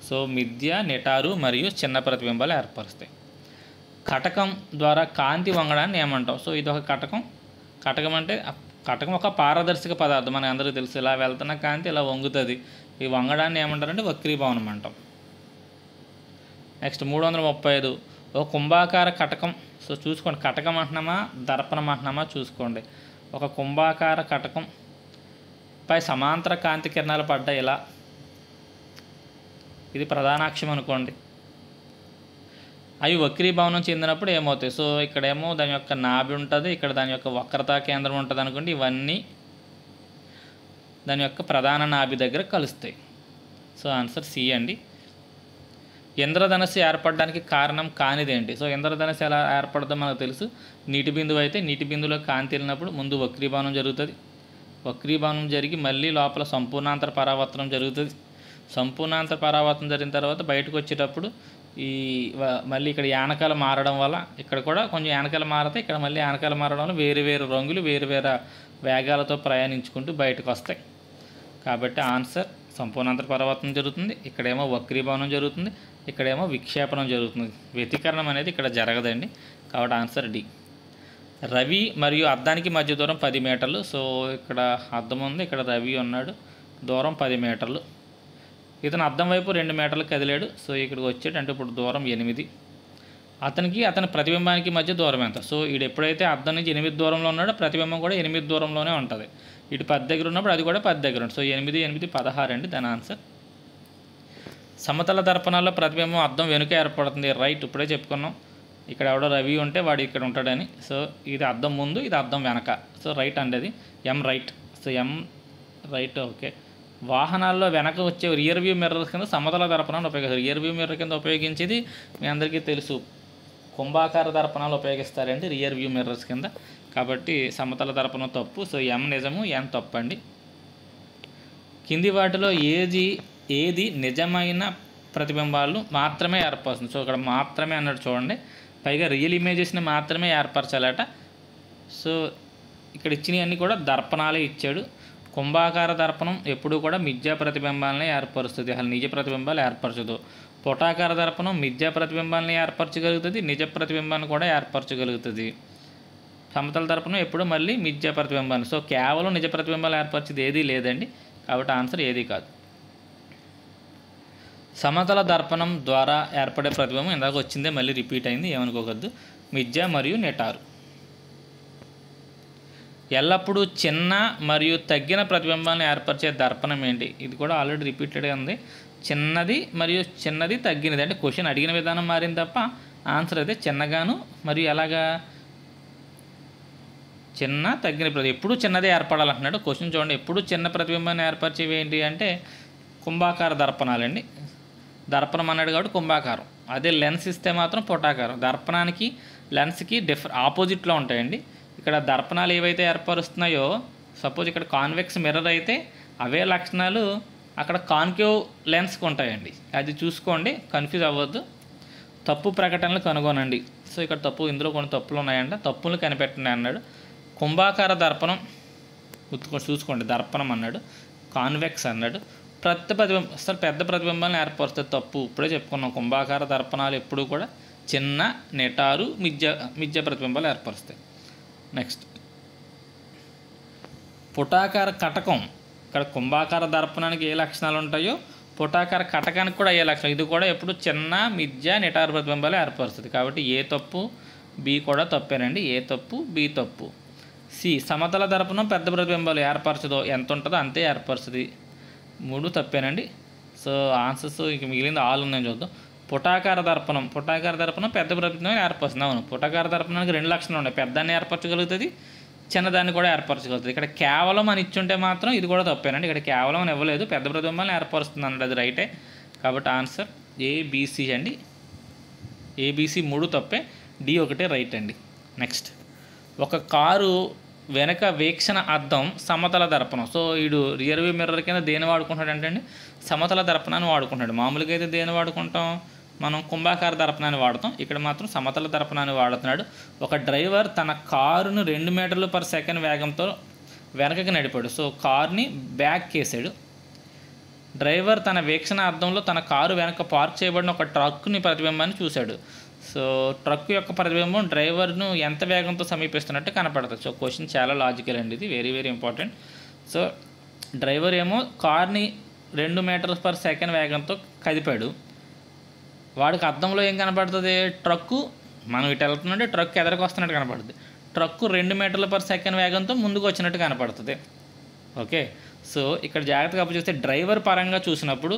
సో మిథ్యా, నిటారు మరియు చిన్న ప్రతిబింబాలు ఏర్పరుస్తాయి. కటకం ద్వారా కాంతి వంగడాన్ని ఏమంటాం? సో ఇది ఒక కటకం అంటే కటకం ఒక పారదర్శక పదార్థం, మనకు అందరికీ తెలుసు. ఇలా వెళ్తున్న కాంతి ఇలా వంగుతుంది. ఈ వంగడాన్ని ఏమంటారంటే వక్రీభవనం అంటాం. నెక్స్ట్ 335, ఓ కుంభాకార కటకం. సో చూసుకోండి, కటకం అంటున్నామా దర్పణం అంటున్నామా చూసుకోండి. ఒక కుంభాకార కటకం పై సమాంతర కాంతి కిరణాలు పడ్డాయి ఇలా. ఇది ప్రధానాక్షం అనుకోండి. అవి వక్రీభవనం చెందినప్పుడు ఏమవుతాయి? సో ఇక్కడేమో దాని యొక్క నాభి ఉంటుంది, ఇక్కడ దాని యొక్క వక్రతా కేంద్రం ఉంటుంది అనుకోండి. ఇవన్నీ దాని యొక్క ప్రధాన నాభి దగ్గర కలుస్తాయి. సో ఆన్సర్ సి అండి. ఇంద్రధనస్సు ఏర్పడడానికి కారణం కానిదేంటి? సో ఇంద్రధనస్సు ఎలా ఏర్పడదో మనకు తెలుసు. నీటి బిందువు అయితే నీటి బిందువులో కాంతి వెళ్ళినప్పుడు ముందు వక్రీభవనం జరుగుతుంది. వక్రీభవనం జరిగి మళ్ళీ లోపల సంపూర్ణాంతర పరావర్తనం జరుగుతుంది. సంపూర్ణాంతర పరావర్తనం జరిగిన తర్వాత బయటకు వచ్చేటప్పుడు మళ్ళీ ఇక్కడ యానకాలు మారడం వల్ల ఇక్కడ కూడా కొంచెం యానకాలు మారతాయి, ఇక్కడ మళ్ళీ యానకాలు మారడం వల్ల వేరు రంగులు వేరు వేగాలతో ప్రయాణించుకుంటూ బయటకు వస్తాయి. కాబట్టి ఆన్సర్ సంపూర్ణాంతర పరావర్తనం జరుగుతుంది, ఇక్కడేమో వక్రీభవనం జరుగుతుంది, ఇక్కడేమో విక్షేపణం జరుగుతుంది. వ్యతికరణం అనేది ఇక్కడ జరగదండి. కాబట్టి ఆన్సర్ డి. రవి మరియు అద్దానికి మధ్య దూరం 10 మీటర్లు. సో ఇక్కడ అద్దం ఉంది, ఇక్కడ రవి ఉన్నాడు, దూరం 10 మీటర్లు. ఇతను అద్దం వైపు 2 మీటర్లు కదిలాడు. సో ఇక్కడికి వచ్చాడు అంటే ఇప్పుడు దూరం 8. అతని ప్రతిబింబానికి మధ్య దూరం ఎంత? సో వీడు ఎప్పుడైతే అద్దం నుంచి 8 దూరంలో ఉన్నాడో ప్రతిబింబం కూడా 8 దూరంలోనే ఉంటుంది. ఇటు 10 దగ్గర ఉన్నప్పుడు అది కూడా 10 దగ్గర ఉంటుంది. సో 8 16 అండి దాని ఆన్సర్. సమతల దర్పణాల్లో ప్రతిబింబం అద్దం వెనుక ఏర్పడుతుంది. రైట్, ఇప్పుడే చెప్పుకున్నాం. ఇక్కడ ఎవడో రవి ఉంటే వాడు ఇక్కడ ఉంటాడని. సో ఇది అద్దం ముందు, ఇది అద్దం వెనక. సో రైట్ అండి, అది ఎం రైట్. సో ఎం రైట్. ఓకే. వాహనాల్లో వెనక వచ్చే రియర్ వ్యూ మిర్రర్స్ కింద సమతల దర్పణాన్ని ఉపయోగిస్తారు. రియర్ వ్యూ మిర్రర్ కింద ఉపయోగించేది మీ అందరికీ తెలుసు, కుంభాకార దర్పణాలు ఉపయోగిస్తారండి రియర్ వ్యూ మిర్రర్స్ కింద. కాబట్టి సమతల దర్పణం తప్పు. సో ఎం నిజము, ఎన్ తప్పు అండి. కింది వాటిలో ఏది ఏది నిజమైన ప్రతిబింబాలు మాత్రమే ఏర్పరుస్తుంది. సో ఇక్కడ మాత్రమే అన్నట్టు చూడండి, పైగా రియల్ ఇమేజెస్ని మాత్రమే ఏర్పరచాలట. సో ఇక్కడ ఇచ్చినవన్నీ కూడా దర్పణాలే ఇచ్చాడు. కుంభాకార దర్పణం ఎప్పుడూ కూడా మిథ్యా ప్రతిబింబాలని ఏర్పరుస్తుంది, అసలు నిజ ప్రతిబింబాలు ఏర్పరచదు. పుటాకార దర్పణం మిథ్యా ప్రతిబింబాలని ఏర్పరచగలుగుతుంది, నిజ ప్రతిబింబాన్ని కూడా ఏర్పరచగలుగుతుంది. సమతల దర్పణం ఎప్పుడు మళ్ళీ మిథ్యా ప్రతిబింబాన్ని. సో కేవలం నిజ ప్రతిబింబాలు ఏర్పరిచేది ఏదీ లేదండి, కాబట్టి ఆన్సర్ ఏది కాదు. సమతల దర్పణం ద్వారా ఏర్పడే ప్రతిబింబం ఇందాక వచ్చిందే మళ్ళీ రిపీట్ అయింది, ఏమనుకోవద్దు. మిథ్య మరియు నిటారు. ఎల్లప్పుడూ చిన్న మరియు తగ్గిన ప్రతిబింబాలను ఏర్పరిచే దర్పణం ఏంటి? ఇది కూడా ఆల్రెడీ రిపీటెడ్గా ఉంది. చిన్నది మరియు చిన్నది తగ్గినది, అంటే క్వశ్చన్ అడిగిన విధానం మారింది తప్ప ఆన్సర్ అయితే చిన్నగాను మరియు ఎలాగా చిన్న తగ్గిన ఎప్పుడు చిన్నదే ఏర్పడాలంటున్నాడు. క్వశ్చన్ చూడండి, ఎప్పుడు చిన్న ప్రతిబింబాన్ని ఏర్పరిచేవి ఏంటి అంటే కుంభాకార దర్పణాలండి. దర్పణం అన్నాడు కాబట్టి కుంభాకారం. అదే లెన్స్ ఇస్తే మాత్రం పుటాకారం. దర్పణానికి లెన్స్కి ఆపోజిట్లో ఉంటాయండి. ఇక్కడ దర్పణాలు ఏవైతే ఏర్పరుస్తున్నాయో, సపోజ్ ఇక్కడ కాన్వెక్స్ మిర్రర్ అయితే అవే లక్షణాలు అక్కడ కాన్కేవ్ లెన్స్కి ఉంటాయండి. అది చూసుకోండి, కన్ఫ్యూజ్ అవ్వద్దు. తప్పు ప్రకటనలు కనుగొనండి. సో ఇక్కడ ఇందులో కొన్ని తప్పులు ఉన్నాయంట, తప్పులు కనిపెట్టండి అన్నాడు. కుంభాకార దర్పణం చూసుకోండి, దర్పణం అన్నాడు, కాన్వెక్స్ అన్నాడు. అసలు పెద్ద ప్రతిబింబాలను ఏర్పరుస్తుంది, తప్పు. ఇప్పుడే చెప్పుకున్నాం, కుంభాకార దర్పణాలు ఎప్పుడూ కూడా చిన్న, నిటారు, మిథ్య ప్రతిబింబాలు ఏర్పరుస్తాయి. నెక్స్ట్ పుటాకార కటకం. ఇక్కడ కుంభాకార దర్పణానికి ఏ లక్షణాలు ఉంటాయో పుటాకార కటకానికి కూడా ఏ లక్షణం. ఇది కూడా ఎప్పుడు చిన్న, మిథ్య, నిటారు ప్రతిబింబాలు ఏర్పరుస్తుంది. కాబట్టి ఏ తప్పు, బి కూడా తప్పేనండి. ఏ తప్పు, బి తప్పు. సి సమతల దర్పణం పెద్ద ప్రతిబింబాలు ఏర్పరచదో, ఎంత ఉంటుందో అంతే ఏర్పరుస్తుంది. 3 తప్పేనండి. సో ఆన్సర్స్ ఇంక మిగిలింది ఆల్ ఉందని చూద్దాం. పుటాకార దర్పణం పెద్ద ప్రతిబింబం ఏర్పరుస్తుంది. అవును, పుటాకార దర్పణానికి 2 లక్షణాలు ఉన్నాయి, పెద్దదాన్ని ఏర్పరచగలుగుతుంది, చిన్నదాన్ని కూడా ఏర్పరచగలుగుతుంది. ఇక్కడ కేవలం అని ఇచ్చుంటే మాత్రం ఇది కూడా తప్పేనండి. ఇక్కడ కేవలం అని ఇవ్వలేదు, పెద్ద ప్రతిబింబాలను ఏర్పరుస్తుంది అన్నది, అది రైటే. కాబట్టి ఆన్సర్ ఏబిసి అండి. ఏబిసి 3 తప్పే, డి ఒకటే రైట్ అండి. నెక్స్ట్, ఒక కారు వెనక వీక్షణ అద్దం సమతల దర్పణం. సో వీడు రియర్ వ్యూ మిర్రర్ కింద దేని వాడుకుంటాడు అంటే అండి, సమతల దర్పణాన్ని వాడుకుంటాడు. మామూలుగా అయితే దేని వాడుకుంటాం మనం, కుంభాకార దర్పణాన్ని వాడతాం. ఇక్కడ మాత్రం సమతల దర్పణాన్ని వాడుతున్నాడు. ఒక డ్రైవర్ తన కారును 2 మీటర్లు పర్ సెకండ్ వేగంతో వెనకకి నడిపాడు. సో కార్ని బ్యాక్ కేసాడు. డ్రైవర్ తన వీక్షణ అద్దంలో తన కారు వెనక పార్క్ చేయబడిన ఒక ట్రక్ని ప్రతిబింబాన్ని చూశాడు. సో ట్రక్ యొక్క ప్రతిబింబం డ్రైవర్ను ఎంత వేగంతో సమీపిస్తున్నట్టు కనపడుతుంది. సో క్వశ్చన్ చాలా లాజికల్ అండి, ఇది very very important. So driver ఏమో కార్ని 2 మీటర్స్ పర్ సెకండ్ వేగంతో కదిపాడు. వాడికి అద్దంలో ఏం కనపడుతుంది, ట్రక్కు మనం ఇటు వెళ్తుందంటే ట్రక్ ఎదరికి వస్తున్నట్టు కనపడుతుంది. ట్రక్కు 2 మీటర్ల పర్ సెకండ్ వేగంతో ముందుకు వచ్చినట్టు కనపడుతుంది. ఓకే, సో ఇక్కడ జాగ్రత్తగా చూస్తే డ్రైవర్ పరంగా చూసినప్పుడు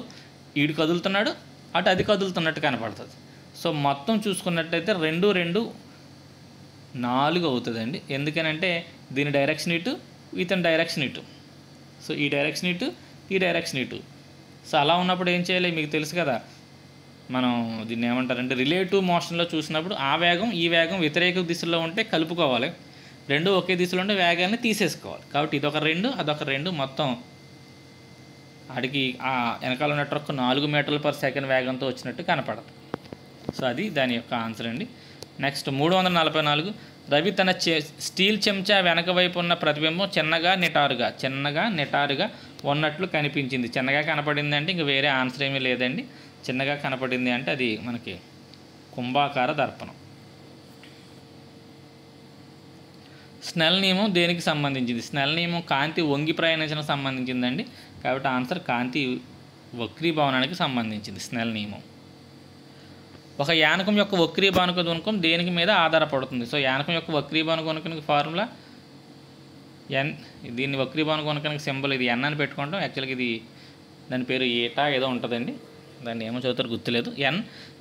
ఈడు కదులుతున్నాడు, అటు అది కదులుతున్నట్టు కనపడుతుంది. సో మొత్తం చూసుకున్నట్టయితే 2, 2 4 అవుతుందండి. ఎందుకనంటే దీని డైరెక్షన్ ఇటు, ఇతని డైరెక్షన్ ఇటు. సో ఈ డైరెక్షన్ ఇటు, ఈ డైరెక్షన్ ఇటు. సో అలా ఉన్నప్పుడు ఏం చేయాలి మీకు తెలుసు కదా, మనం దీన్ని ఏమంటారంటే రిలేటివ్ మోషన్లో చూసినప్పుడు ఆ వేగం ఈ వేగం వ్యతిరేక దిశలో ఉంటే కలుపుకోవాలి, 2 ఒకే దిశలో ఉంటే వేగాన్ని తీసేసుకోవాలి. కాబట్టి ఇదొక 2, అదొక 2, మొత్తం ఆడికి ఆ వెనకాల ఉన్న ట్రక్ 4 మీటర్ల పర్ సెకండ్ వేగంతో వచ్చినట్టు కనపడదు. సో అది దాని యొక్క ఆన్సర్ అండి. నెక్స్ట్ 344, రవి తన స్టీల్ చెంచా వెనక వైపు ఉన్న ప్రతిబింబం చిన్నగా నిటారుగా ఉన్నట్లు కనిపించింది. చిన్నగా కనపడింది అంటే ఇంక వేరే ఆన్సర్ ఏమీ లేదండి. చిన్నగా కనపడింది అంటే అది మనకి కుంభాకార దర్పణం. స్నెల్ నియమం దేనికి సంబంధించింది? స్నెల్ నియమం కాంతి వంగి ప్రయాణించడానికి సంబంధించిందండి. కాబట్టి ఆన్సర్ కాంతి వక్రీభవనానికి సంబంధించింది స్నెల్ నియమం. ఒక యానకం యొక్క వక్రీభవన గుణకం దేనికి మీద ఆధారపడుతుంది? సో యానకం యొక్క వక్రీభవన గుణకానికి ఫార్ములా ఎన్. దీన్ని వక్రీభవన గుణకానికి సింబల్ ఇది ఎన్ అని పెట్టుకుంటాం. యాక్చువల్గా ఇది దాని పేరు ఏటా ఏదో ఉంటుందండి, దాన్ని ఏమో చదువుతారు గుర్తులేదు. ఎన్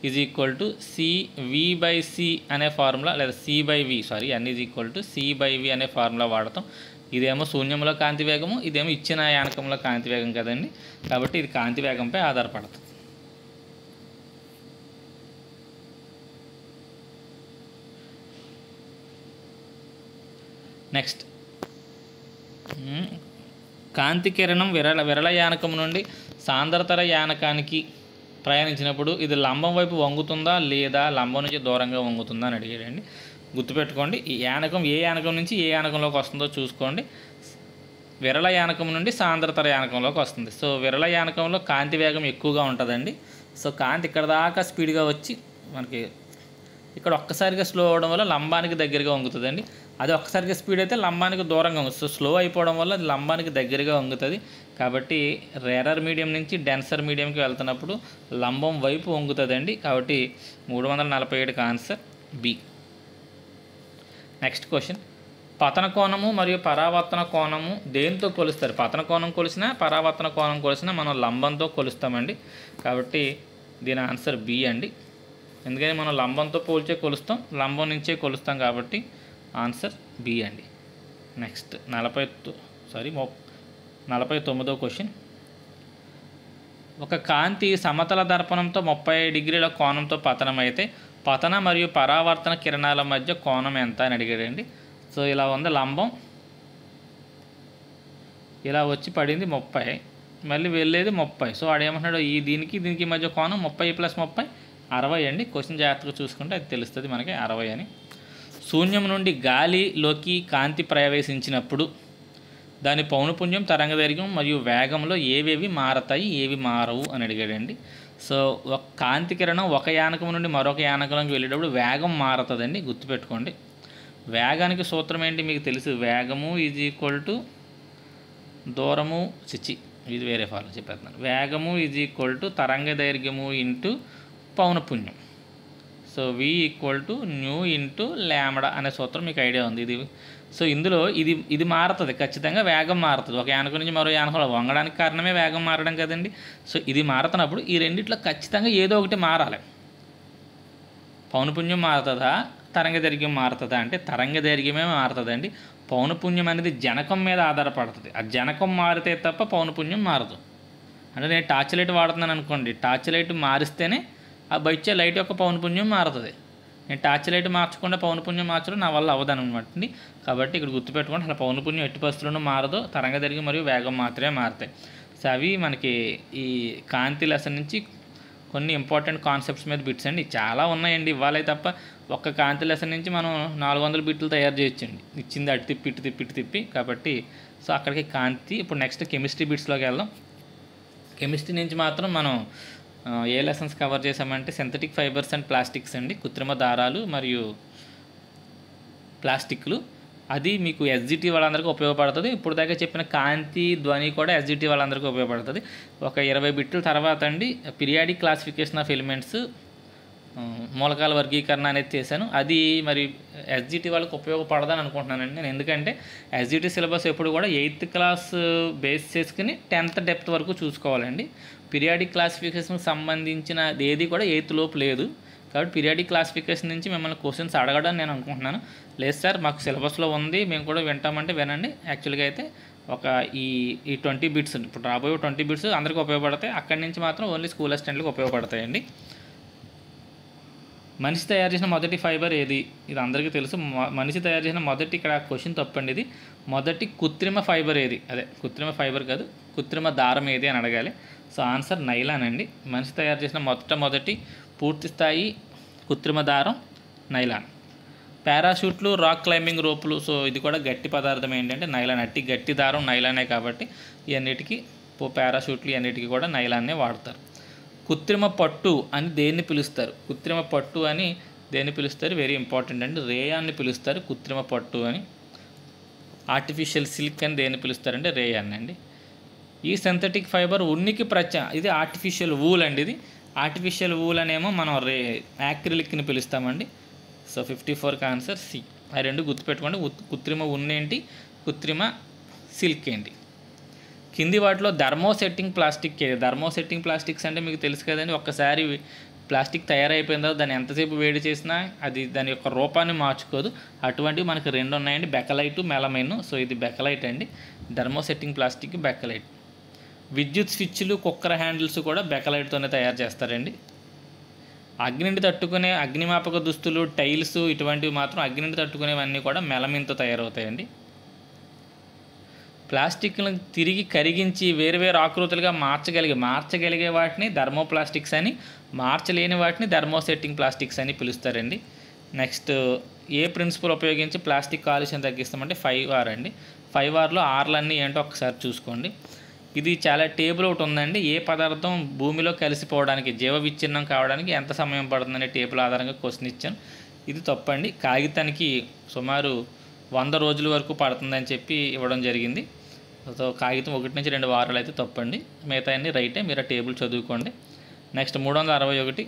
ఈజ్ ఈక్వల్ టు సివి/సి అనే ఫార్ములా, లేదా సి/వి, sorry, N is equal to సి/వి అనే ఫార్ములా వాడతాం. ఇదేమో శూన్యంలో కాంతి వేగము, ఇదేమో ఇచ్చిన యానకంలో కాంతి వేగం కదండి. కాబట్టి ఇది కాంతి వేగంపై ఆధారపడుతుంది. నెక్స్ట్, కాంతి కిరణం విరళ యానకం నుండి సాంద్రతర యానకానికి ప్రయాణించినప్పుడు ఇది లంబం వైపు వంగుతుందా లేదా లంబం నుంచి దూరంగా వంగుతుందా అని అడిగాడండి. గుర్తుపెట్టుకోండి, ఈ యానకం ఏ యానకం నుంచి ఏ యానకంలోకి వస్తుందో చూసుకోండి. విరళ యానకం నుండి సాంద్రతర యానకంలోకి వస్తుంది. సో విరళ యానకంలో కాంతి వేగం ఎక్కువగా ఉంటుందండి. సో కాంతి ఇక్కడ దాకా స్పీడ్గా వచ్చి మనకి ఇక్కడ ఒక్కసారిగా స్లో అవడం వల్ల లంబానికి దగ్గరగా వంగుతుందండి. అది ఒక్కసారిగా స్పీడ్ అయితే లంబానికి దూరంగా వంగుతుంది. సో స్లో అయిపోవడం వల్ల అది లంబానికి దగ్గరగా వంగుతుంది. కాబట్టి రేరర్ మీడియం నుంచి డెన్సర్ మీడియంకి వెళ్తున్నప్పుడు లంబం వైపు వంగుతుందండి. కాబట్టి 347కి ఆన్సర్ బి. నెక్స్ట్ క్వశ్చన్, పతన కోణము మరియు పరావర్తన కోణము దేంతో కొలుస్తారు? పతన కోణం కొలిసినా పరావర్తన కోణం కొలిసినా మనం లంబంతో కొలుస్తామండి. కాబట్టి దీని ఆన్సర్ బి అండి. ఎందుకని మనం లంబంతో పోల్చే కొలుస్తాం, లంబం నుంచే కొలుస్తాం కాబట్టి ఆన్సర్ బి అండి. నెక్స్ట్ 49వ క్వశ్చన్, ఒక కాంతి సమతల దర్పణంతో 30 డిగ్రీల కోణంతో పతనమైతే పతన మరియు పరావర్తన కిరణాల మధ్య కోణం ఎంత అని అడిగాడండి. సో ఇలా ఉంది లంబం, ఇలా వచ్చి పడింది 30, మళ్ళీ వెళ్ళేది 30. సో ఆడేమంటున్నాడు, దీనికి మధ్య కోణం 30 + 30 60 అండి. క్వశ్చన్ జాగ్రత్తగా చూసుకుంటే అది తెలుస్తుంది మనకి 60 అని. శూన్యం నుండి గాలిలోకి కాంతి ప్రవేశించినప్పుడు దాని పౌనపున్యం, తరంగదైర్ఘ్యం మరియు వేగంలో ఏవేవి మారతాయి, ఏవి మారవు అని అడిగాడండి. సో ఒక కాంతి కిరణం ఒక యానకం నుండి మరొక యానకంలోకి వెళ్ళేటప్పుడు వేగం మారుతుందండి. గుర్తుపెట్టుకోండి, వేగానికి సూత్రం ఏంటి మీకు తెలుసు, వేగము = దూరము ఇది వేరే ఫార్ములా చెప్పేస్తున్నాను. వేగము = తరంగదైర్ఘ్యము × పౌనపున్యం. సో v = λ అనే సూత్రం మీకు ఐడియా ఉంది. సో ఇందులో ఇది మారుతుంది, ఖచ్చితంగా వేగం మారుతుంది. ఒక యానకం నుంచి మరో యానకంలో వంగడానికి కారణమే వేగం మారడం కదండి. సో ఇది మారుతున్నప్పుడు ఈ రెండిట్లో ఖచ్చితంగా ఏదో ఒకటి మారాలి. పౌనపున్యం మారుతుందా, తరంగదైర్ఘ్యం మారుతుందా అంటే తరంగదైర్ఘ్యమే మారుతుందండి. పౌనపున్యం అనేది జనకం మీద ఆధారపడుతుంది. ఆ జనకం మారితే తప్ప పౌనపున్యం మారదు. అంటే నేను టార్చ్ లైట్ వాడుతున్నాను అనుకోండి, టార్చ్ లైట్ మారిస్తేనే ఆ బయట లైట్ యొక్క పౌనపున్యం మారుతుంది. నేను టార్చ్ లైట్ మార్చకుండా పౌనపున్యం మార్చడం నా వల్ల అవ్వదనమాట అండి. కాబట్టి ఇక్కడ గుర్తుపెట్టుకోండి, అసలు పౌనపున్యం ఎట్టి పరిస్థితుల్లోనూ మారదు, తరంగదైర్ఘ్యం మరియు వేగం మాత్రమే మారుతాయి. సో అవి మనకి ఈ కాంతి లెసన్ నుంచి కొన్ని ఇంపార్టెంట్ కాన్సెప్ట్స్ మీద బిట్స్ అండి. చాలా ఉన్నాయండి, ఇవ్వాలి తప్ప ఒక్క కాంతి లెసన్ నుంచి మనం 400 బిట్లు తయారు చేయొచ్చండి, ఇచ్చింది అటు తిప్పి ఇటు తిప్పి. కాబట్టి సో అక్కడికి కాంతి. ఇప్పుడు నెక్స్ట్ కెమిస్ట్రీ బిట్స్లోకి వెళ్దాం. కెమిస్ట్రీ నుంచి మాత్రం మనం ఏ లెసన్స్ కవర్ చేసామంటే సింథటిక్ ఫైబర్స్ అండ్ ప్లాస్టిక్స్ అండి, కృత్రిమ దారాలు మరియు ప్లాస్టిక్లు. అది మీకు ఎస్జిటి వాళ్ళందరికీ ఉపయోగపడుతుంది. ఇప్పుడు దాకా చెప్పిన కాంతి, ధ్వని కూడా ఎస్జిటి వాళ్ళందరికీ ఉపయోగపడుతుంది. ఒక 20 బిట్ల తర్వాత అండి పీరియాడిక్ క్లాసిఫికేషన్ ఆఫ్ ఎలిమెంట్స్, మూలకాల వర్గీకరణ అనేది చేశాను. అది మరి ఎస్జిటి వాళ్ళకి ఉపయోగపడదని అనుకుంటున్నానండి నేను. ఎందుకంటే ఎస్జిటి సిలబస్ ఎప్పుడు కూడా 8th క్లాస్ బేస్ చేసుకుని 10th డెప్త్ వరకు చూసుకోవాలండి. పీరియాడిక్ క్లాసిఫికేషన్కి సంబంధించిన ఏది కూడా 8th లోపు లేదు. కాబట్టి పీరియాడిక్ క్లాసిఫికేషన్ నుంచి మిమ్మల్ని క్వశ్చన్స్ అడగడం నేను అనుకుంటున్నాను. లేదు సార్ మాకు సిలబస్లో ఉంది, మేము కూడా వింటామంటే వినండి. యాక్చువల్గా అయితే ఒక ఈ 20 బిట్స్ ఇప్పుడు రాబోయే 20 బిట్స్ అందరికీ ఉపయోగపడతాయి. అక్కడి నుంచి మాత్రం ఓన్లీ స్కూల్ అసిస్టెంట్లకు ఉపయోగపడతాయండి. మనిషి తయారు చేసిన మొదటి ఫైబర్ ఏది? ఇది అందరికీ తెలుసు. మనిషి తయారు చేసిన మొదటి, ఇక్కడ క్వశ్చన్ తప్పండి, ఇది మొదటి కృత్రిమ ఫైబర్ ఏది? అదే కృత్రిమ ఫైబర్ కాదు, కృత్రిమ దారం ఏది అని అడగాలి. సో ఆన్సర్ నైలాన్ అండి. మనిషి తయారు చేసిన మొదటి పూర్తి స్థాయి కృత్రిమ దారం నైలాన్. పారాషూట్లు, రాక్ క్లైంబింగ్ రోపులు, సో ఇది కూడా గట్టి పదార్థం ఏంటంటే నైలాన్. గట్టి దారం నైలానే కాబట్టి ఇవన్నిటికీ పారాషూట్లు ఇవన్నిటికీ కూడా నైలాన్నే వాడతారు. కృత్రిమ పట్టు అని దేన్ని పిలుస్తారు? కృత్రిమ పట్టు అని దేన్ని పిలుస్తారు? వెరీ ఇంపార్టెంట్ అండి. రేయాన్ని పిలుస్తారు కృత్రిమ పట్టు అని. ఆర్టిఫిషియల్ సిల్క్ అని దేన్ని పిలుస్తారంటే రేయాన్ అండి. ఈ సింథటిక్ ఫైబర్ ఉనికి ఇది ఆర్టిఫిషియల్ వూల్ అండి. ఇది ఆర్టిఫిషియల్ వూల్ అనేమో మనం యాక్రిలిక్ని పిలుస్తామండి. సో 54కి ఆన్సర్ సి. ఆ రెండు గుర్తుపెట్టుకోండి. కృత్రిమ ఉన్నేంటి, కృత్రిమ సిల్క్ ఏంటి. కింది వాటిలో థర్మోసెట్టింగ్ ప్లాస్టిక్ ఏది? థర్మోసెట్టింగ్ ప్లాస్టిక్స్ అంటే మీకు తెలుసు కదండి. ఒక్కసారి ప్లాస్టిక్ తయారైపోయిన తర్వాత దాన్ని ఎంతసేపు వేడి చేసినా అది దాని యొక్క రూపాన్ని మార్చుకోదు. అటువంటివి మనకు 2 ఉన్నాయండి, బెకలైట్, మెలమైన్. సో ఇది బెకలైట్ అండి. Thermosetting plastic Bakelite. విద్యుత్ స్విచ్లు, కుక్కర్ హ్యాండిల్స్ కూడా బెకలైట్తోనే తయారు చేస్తారండి. అగ్నిని తట్టుకునే అగ్నిమాపక దుస్తులు, టైల్స్ ఇటువంటివి మాత్రం అగ్నిని తట్టుకునేవన్నీ కూడా మెలమిన్తో తయారవుతాయండి. ప్లాస్టిక్లను తిరిగి కరిగించి వేరు వేరు ఆకృతులుగా మార్చగలిగే వాటిని థర్మోప్లాస్టిక్స్ అని, మార్చలేని వాటిని థర్మోసెట్టింగ్ ప్లాస్టిక్స్ అని పిలుస్తారండి. నెక్స్ట్ ఏ ప్రిన్సిపల్ ఉపయోగించి ప్లాస్టిక్ కాలుష్యం తగ్గిస్తామంటే 5R అండి. 5Rలో ఆర్లన్నీ ఏంటో ఒకసారి చూసుకోండి. ఇది చాలా టేబుల్ ఒకటి ఉందండి. ఏ పదార్థం భూమిలో కలిసిపోవడానికి, జీవ విచ్ఛిన్నం కావడానికి ఎంత సమయం పడుతుందనే టేబుల్ ఆధారంగా క్వశ్చన్ ఇచ్చాను. ఇది తప్పండి. కాగితానికి సుమారు 100 రోజుల వరకు పడుతుందని చెప్పి ఇవ్వడం జరిగింది. సో కాగితం 1 నుంచి 2 వారాలు అయితే తప్పండి. మిగతా అన్ని రైటే. మీరు ఆ టేబుల్ చదువుకోండి. నెక్స్ట్ 361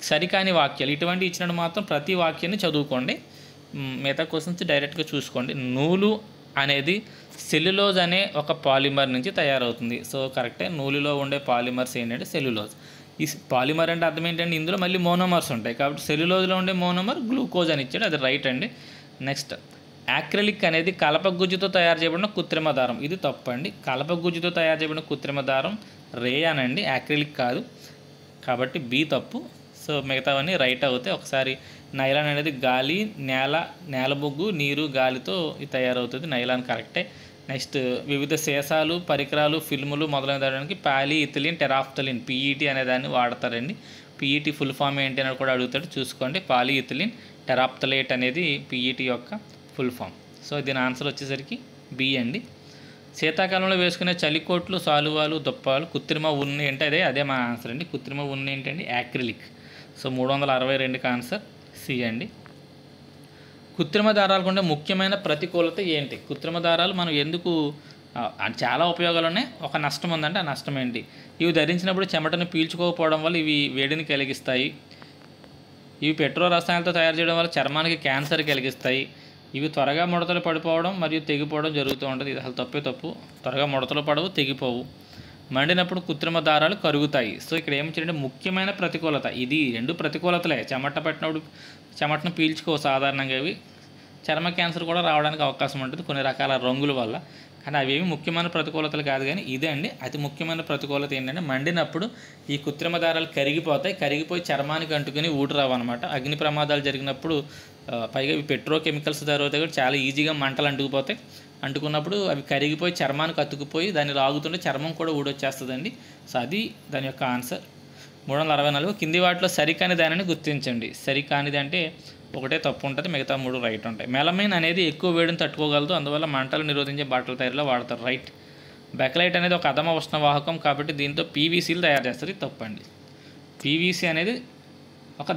సరికాని వాక్యాలు. ఇటువంటి ఇచ్చినట్టు మాత్రం ప్రతి వాక్యాన్ని చదువుకోండి. మిగతా క్వశ్చన్స్ డైరెక్ట్గా చూసుకోండి. నూలు అనేది సెల్యులోజ్ అనే ఒక పాలిమర్ నుంచి తయారవుతుంది. సో కరెక్టే. నూలులో ఉండే పాలిమర్స్ ఏంటంటే సెల్యులోజ్. ఈ పాలిమర్ అంటే అర్థం ఏంటంటే ఇందులో మళ్ళీ మోనోమర్స్ ఉంటాయి. కాబట్టి సెల్యులోజ్లో ఉండే మోనోమర్ గ్లూకోజ్ అని ఇచ్చాడు. అది రైట్ అండి. నెక్స్ట్ యాక్రిలిక్ అనేది కలపగుజ్జుతో తయారు చేయబడిన కృత్రిమ దారం. ఇది తప్పండి. కలపగుజ్జుతో తయారు చేయబడిన కృత్రిమ దారం రేయాన్ అండి, యాక్రిలిక్ కాదు. కాబట్టి బి తప్పు. సో మిగతావన్నీ రైట్ అవుతాయి. ఒకసారి నైలాన్ అనేది గాలి, నేల బొగ్గు, నీరు, గాలితో తయారవుతుంది. నైలాన్ కరెక్టే. నెక్స్ట్ వివిధ సీసాలు, పరికరాలు, ఫిల్ములు మొదలైన దానికి పాలీఇథిలిన్ టెరాఫ్థలిన్ PET అనే దాన్ని వాడతారండి. PET ఫుల్ ఫామ్ ఏంటి అని కూడా అడుగుతాడు, చూసుకోండి. పాలీఇథిలిన్ టెరాఫ్థలేట్ అనేది PET యొక్క ఫుల్ ఫామ్. సో దీని ఆన్సర్ వచ్చేసరికి బి అండి. శీతాకాలంలో వేసుకునే చలికోట్లు, సాలువాలు, దుప్పాలు కృత్రిమ ఉన్ని అంటే అదే మా ఆన్సర్ అండి. కృత్రిమ ఉన్ని ఏంటండి? యాక్రిలిక్. సో 362కి ఆన్సర్ సి అండి. కృత్రిమ దారాలకు ఉండే ముఖ్యమైన ప్రతికూలత ఏంటి? కృత్రిమ దారాలు మనం ఎందుకు చాలా ఉపయోగాలు ఉన్నాయి. ఒక నష్టం ఉందంటే ఆ నష్టం ఏంటి? ఇవి ధరించినప్పుడు చెమటను పీల్చుకోకపోవడం వల్ల ఇవి వేడిని కలిగిస్తాయి. ఇవి పెట్రో రసాయనాలతో తయారు చేయడం వల్ల చర్మానికి క్యాన్సర్ కలిగిస్తాయి. ఇవి త్వరగా ముడతలు పడిపోవడం మరియు తెగిపోవడం జరుగుతూ ఉంటుంది. ఇది అసలు తప్పు. త్వరగా ముడతలు పడవు, తెగిపోవు. మండినప్పుడు కృత్రిమ దారాలు కరుగుతాయి. సో ఇక్కడ ఏమిటంటే ముఖ్యమైన ప్రతికూలత ఇది. 2 ప్రతికూలతలే. చెమట పట్టినప్పుడు చెమటను పీల్చుకోవు సాధారణంగా. ఇవి చర్మ క్యాన్సర్ కూడా రావడానికి అవకాశం ఉంటుంది కొన్ని రకాల రంగుల వల్ల. కానీ అవేమి ముఖ్యమైన ప్రతికూలతలు కాదు. కానీ ఇదే అండి అతి ముఖ్యమైన ప్రతికూలత ఏంటంటే మండినప్పుడు ఈ కృత్రిమ దారాలు కరిగిపోయి చర్మానికి అంటుకుని ఊటరావు అనమాట. అగ్ని ప్రమాదాలు జరిగినప్పుడు పైగా ఇవి పెట్రోకెమికల్స్ తయారవుతాయి కూడా చాలా ఈజీగా మంటలు అంటుకున్నప్పుడు అవి కరిగిపోయి చర్మానికి అతుకుపోయి దాన్ని లాగుతుంటే చర్మం కూడా ఊడొచ్చేస్తుందండి. సో అది దాని యొక్క ఆన్సర్. 364 కింది వాటిలో సరికాని దానిని గుర్తించండి. సరికానిది అంటే ఒకటే తప్పు ఉంటుంది, మిగతా 3 రైట్ ఉంటాయి. మెలమైన్ అనేది ఎక్కువ వేడిని తట్టుకోగలదు, అందువల్ల మంటలు నిరోధించే బట్టల తయారీలో వాడతారు. రైట్. బెకలైట్ అనేది ఒక అధమ ఉష్ణవాహకం కాబట్టి దీంతో PVCలు తయారు చేస్తారు. ఇది తప్పండి. PVC అనేది ఒక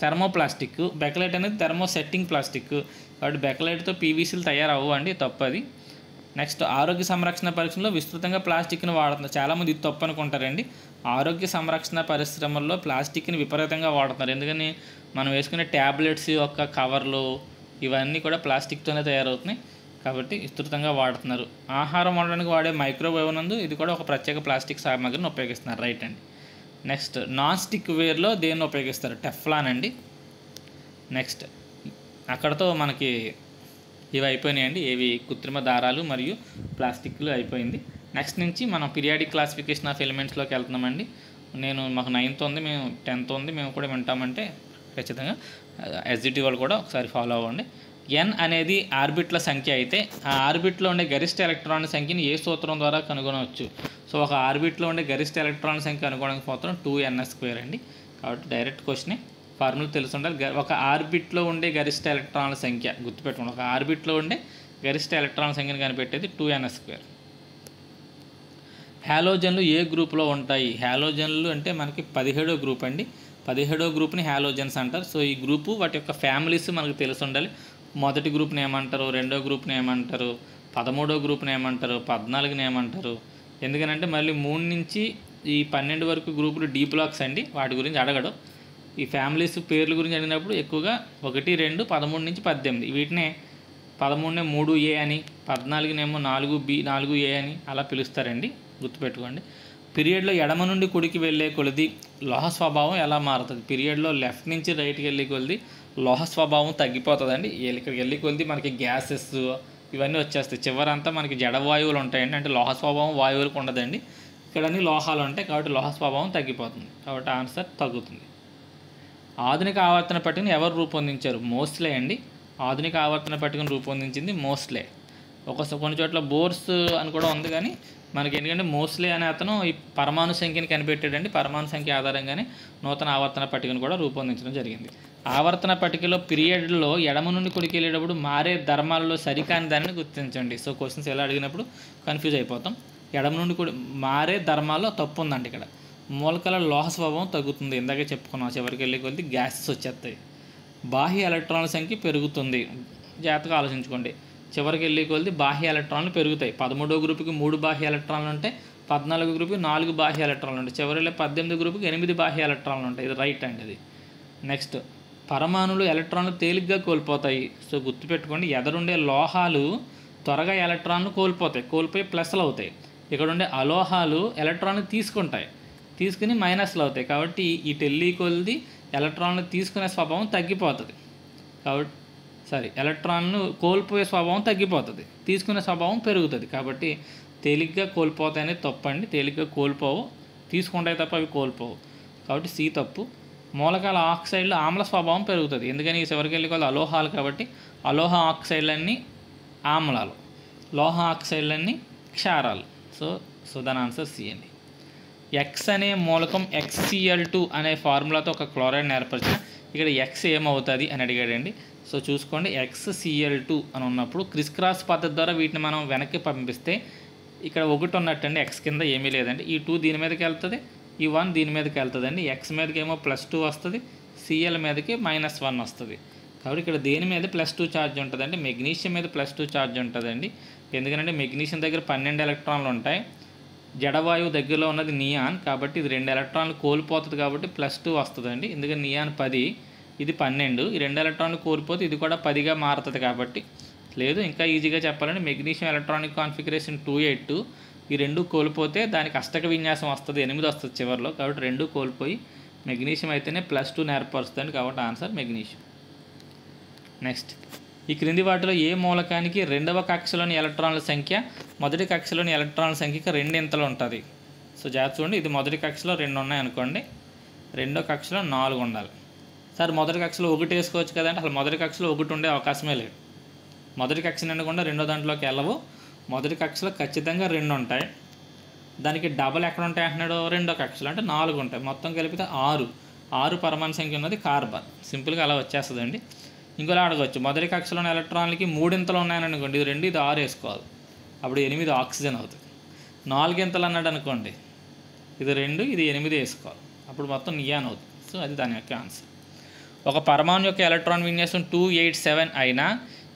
థెర్మోప్లాస్టిక్, బెకలైట్ అనేది థెర్మోసెట్టింగ్ ప్లాస్టిక్. కాబట్టి బెకలైట్తో PVCలు తయారవ్వు అండి, తప్పది. నెక్స్ట్ ఆరోగ్య సంరక్షణ పరీక్షల్లో విస్తృతంగా ప్లాస్టిక్ని వాడుతున్నారు. చాలామంది ఇది తప్పు అనుకుంటారండి. ఆరోగ్య సంరక్షణ పరిశ్రమల్లో ప్లాస్టిక్ని విపరీతంగా వాడుతున్నారు. ఎందుకని మనం వేసుకునే ట్యాబ్లెట్స్ యొక్క కవర్లు ఇవన్నీ కూడా ప్లాస్టిక్తోనే తయారవుతున్నాయి. కాబట్టి విస్తృతంగా వాడుతున్నారు. ఆహారం వండడానికి వాడే మైక్రోవేవ్ నందు ఇది కూడా ఒక ప్రత్యేక ప్లాస్టిక్ సామగ్రిని ఉపయోగిస్తున్నారు. రైట్ అండి. నెక్స్ట్ నాన్ స్టిక్ వేర్లో దేన్ని ఉపయోగిస్తారు? టెఫ్లాన్ అండి. నెక్స్ట్ అక్కడతో మనకి ఇవి అయిపోయినాయండి. ఏవి? కృత్రిమ దారాలు మరియు ప్లాస్టిక్లు అయిపోయింది. నెక్స్ట్ నుంచి మనం పీరియాడిక్ క్లాసిఫికేషన్ ఆఫ్ ఎలిమెంట్స్లోకి వెళ్తున్నామండి. మాకు 9th ఉంది, మేము 10th ఉంది, మేము కూడా వింటామంటే ఖచ్చితంగా SGT వాళ్ళు కూడా ఒకసారి ఫాలో అవ్వండి. N అనేది ఆర్బిట్ల సంఖ్య అయితే ఆ ఆర్బిట్లో ఉండే గరిష్ట ఎలక్ట్రాన్ సంఖ్యని ఏ సూత్రం ద్వారా కనుగొనవచ్చు? సో ఒక ఆర్బిట్లో ఉండే గరిష్ట ఎలక్ట్రాన్ సంఖ్య కనుగొనడానికి సూత్రం 2ns² అండి. కాబట్టి డైరెక్ట్ క్వశ్చనే, ఫార్ములా తెలిసి ఉండాలి. ఒక ఆర్బిట్లో ఉండే గరిష్ట ఎలక్ట్రాన్ల సంఖ్య గుర్తుపెట్టుకోండి. ఒక ఆర్బిట్లో ఉండే గరిష్ట ఎలక్ట్రాన్ సంఖ్యను కనిపెట్టేది 2ns². హ్యాలోజన్లు ఏ గ్రూప్లో ఉంటాయి? హ్యాలోజన్లు అంటే మనకి 17వ గ్రూప్ అండి. 17వ గ్రూప్ని హ్యాలోజన్స్ అంటారు. సో ఈ గ్రూపు వాటి యొక్క ఫ్యామిలీస్ మనకు తెలిసి ఉండాలి. మొదటి గ్రూప్ని ఏమంటారు, రెండో గ్రూప్ని ఏమంటారు, 13వ గ్రూప్ని ఏమంటారు, 14ని ఏమంటారు. ఎందుకనంటే మళ్ళీ 3 నుంచి ఈ 12 వరకు గ్రూపులు D బ్లాక్స్ అండి. వాటి గురించి అడగడు. ఈ ఫ్యామిలీస్ పేర్ల గురించి అడిగినప్పుడు ఎక్కువగా 1, 2, 13 నుంచి 18 వీటినే 13నే 3A అని, 14నేమో 4B 4A అని అలా పిలుస్తారండి. గుర్తుపెట్టుకోండి. పీరియడ్లో ఎడమ నుండి కుడికి వెళ్ళే కొలది లోహ స్వభావం ఎలా మారుతుంది? పీరియడ్లో లెఫ్ట్ నుంచి రైట్కి వెళ్ళే కొలది లోహ స్వభావం తగ్గిపోతుందండి. ఇక్కడికి వెళ్ళే కొలది మనకి గ్యాసెస్ ఇవన్నీ వచ్చేస్తాయి. చివరంతా మనకి జడవాయువులు ఉంటాయండి. అంటే లోహ స్వభావం వాయువులకు ఉండదండి. ఇక్కడ అన్ని లోహాలు ఉంటాయి కాబట్టి లోహ స్వభావం తగ్గిపోతుంది. కాబట్టి ఆన్సర్ తగ్గుతుంది. ఆధునిక ఆవర్తన పట్టికను ఎవరు రూపొందించారు? మోస్లే అండి. ఆధునిక ఆవర్తన పట్టికను రూపొందించింది మోస్లే. కొన్ని చోట్ల బోర్స్ అని కూడా ఉంది, కానీ మనకి ఎందుకంటే మోస్ట్లీ అనే అతను ఈ పరమాణు సంఖ్యని కనిపెట్టాడండి. పరమాణు సంఖ్య ఆధారంగానే నూతన ఆవర్తన పట్టికను కూడా రూపొందించడం జరిగింది. ఆవర్తన పట్టికలో పీరియడ్లో ఎడమ నుండి కుడికి వెళ్ళేటప్పుడు మారే ధర్మాలలో సరికాని దానిని గుర్తించండి. సో క్వశ్చన్స్ ఎలా అడిగినప్పుడు కన్ఫ్యూజ్ అయిపోతాం. ఎడమ నుండి కుడి మారే ధర్మాల్లో తప్పు ఉందండి. ఇక్కడ మూలకాల లోహ స్వభావం తగ్గుతుంది, ఇందాకే చెప్పుకున్నాం. చివరికి వెళ్ళే కొద్ది గ్యాసెస్ వచ్చేస్తాయి. బాహ్య ఎలక్ట్రాన్ల సంఖ్య పెరుగుతుంది, జాగ్రత్తగా ఆలోచించుకోండి. చివరికి వెళ్ళే కొద్ది బాహ్య ఎలక్ట్రాన్లు పెరుగుతాయి. 13వ గ్రూపుకి 3 బాహ్య ఎలక్ట్రాన్లు ఉంటాయి, 14వ గ్రూపుకి 4 బాహ్య ఎలక్ట్రాన్లు ఉంటాయి, చివరిలో 18వ గ్రూపుకి 8 బాహ్య ఎలక్ట్రాన్లు ఉంటాయి. ఇది రైట్ అండి. ఇది నెక్స్ట్, పరమాణులు ఎలక్ట్రాన్లు తేలిగ్గా కోల్పోతాయి. సో గుర్తుపెట్టుకోండి, ఎదరుండే లోహాలు త్వరగా ఎలక్ట్రాన్లు కోల్పోయి ప్లస్లు అవుతాయి. ఇక్కడ ఉండే అలోహాలు ఎలక్ట్రాన్లు తీసుకుని మైనస్లు అవుతాయి. కాబట్టి ఈ కొలిది ఎలక్ట్రాన్లు తీసుకునే స్వభావం తగ్గిపోతుంది. కాబట్టి ఎలక్ట్రాన్లు కోల్పోయే స్వభావం తగ్గిపోతుంది, తీసుకునే స్వభావం పెరుగుతుంది. కాబట్టి తేలిగ్గా కోల్పోతాయి అనేది తప్పండి. తేలిగ్గా కోల్పోవు, తీసుకుంటాయి తప్ప అవి కోల్పోవు. కాబట్టి సి తప్పు. మూలకాల ఆక్సైడ్లు ఆమ్ల స్వభావం పెరుగుతుంది, ఎందుకని చివరికి వెళ్ళి కొద్ది అలోహాలు కాబట్టి అలోహ ఆక్సైడ్లన్నీ ఆమ్లాలు, లోహ ఆక్సైడ్లన్నీ క్షారాలు. సో దాని ఆన్సర్ సి అండి. ఎక్స్ అనే మూలకం XCl2 అనే ఫార్ములాతో ఒక క్లోరైడ్ని ఏర్పరిచిన ఇక్కడ ఎక్స్ ఏమవుతుంది అని అడిగాడండి. సో చూసుకోండి, XCl2 అని ఉన్నప్పుడు క్రిస్ క్రాస్ పద్ధతి ద్వారా వీటిని మనం వెనక్కి పంపిస్తే ఇక్కడ 1 ఉన్నట్టండి, ఎక్స్ కింద ఏమీ లేదండి. ఈ 2 దీని మీదకి వెళ్తుంది, ఈ 1 దీని మీదకి వెళ్తుందండి. ఎక్స్ మీదకి ఏమో +2 వస్తుంది, Cl మీదకి -1 వస్తుంది. కాబట్టి ఇక్కడ దేని మీద +2 ఛార్జ్ ఉంటుందండి, మెగ్నీషియం మీద +2 ఛార్జ్ ఉంటుందండి. ఎందుకంటే మెగ్నీషియం దగ్గర 12 ఎలక్ట్రాన్లు ఉంటాయి, జడవాయువు దగ్గరలో ఉన్నది నియాన్, కాబట్టి ఇది 2 ఎలక్ట్రాన్లు కోల్పోతుంది కాబట్టి +2 వస్తుందండి. ఎందుకంటే నియాన్ 10, ఇది 12, ఈ 2 ఎలక్ట్రాన్లు కోల్పోతే ఇది కూడా 10గా మారుతుంది. కాబట్టి లేదు, ఇంకా ఈజీగా చెప్పాలంటే మెగ్నీషియం ఎలక్ట్రానిక్ కాన్ఫిగరేషన్ 282, ఈ 2 కోల్పోతే దానికి అష్టక విన్యాసం వస్తుంది, 8 వస్తుంది చివరిలో. కాబట్టి 2 కోల్పోయి మెగ్నీషియం అయితేనే +2 ఏర్పరుస్తుంది. కాబట్టి ఆన్సర్ మెగ్నీషియం. నెక్స్ట్, ఈ క్రింది వాటిలో ఏ మూలకానికి 2వ కక్షలోని ఎలక్ట్రాన్ల సంఖ్య మొదటి కక్షలోని ఎలక్ట్రాన్ల సంఖ్యకి 2 ఉంటుంది? సో జాగ్రత్త చూడండి, ఇది మొదటి కక్షలో 2 ఉన్నాయి అనుకోండి, రెండో కక్షలో 4 ఉండాలి. సార్ మొదటి కక్షలో 1 వేసుకోవచ్చు కదంటే అసలు మొదటి కక్షలో 1 ఉండే అవకాశమే లేదు. మొదటి కక్ష నిండకుండా రెండో దాంట్లోకి వెళ్ళవు. మొదటి కక్షలో ఖచ్చితంగా 2 ఉంటాయి. దానికి డబల్ ఎక్కడ ఉంటాయి అంటున్నాడు, రెండో కక్షలో అంటే 4 ఉంటాయి. మొత్తం కలిపితే 6 పరమాణు సంఖ్య ఉన్నది కార్బన్. సింపుల్గా అలా వచ్చేస్తుందండి. ఇంకోలా అడగవచ్చు, మొదటి కక్షలోని ఎలక్ట్రాన్లకి 3 ఉన్నాయని అనుకోండి, ఇది 2 ఇది 6 వేసుకోవాలి, అప్పుడు 8 ఆక్సిజన్ అవుతుంది. 4 అన్నాడు అనుకోండి, ఇది 2 ఇది 8 వేసుకోవాలి, అప్పుడు మొత్తం నియాన్ అవుతుంది. సో అది దాని యొక్క ఆన్సర్. ఒక పరమాణు యొక్క ఎలక్ట్రాన్ విన్యాసం 287 అయినా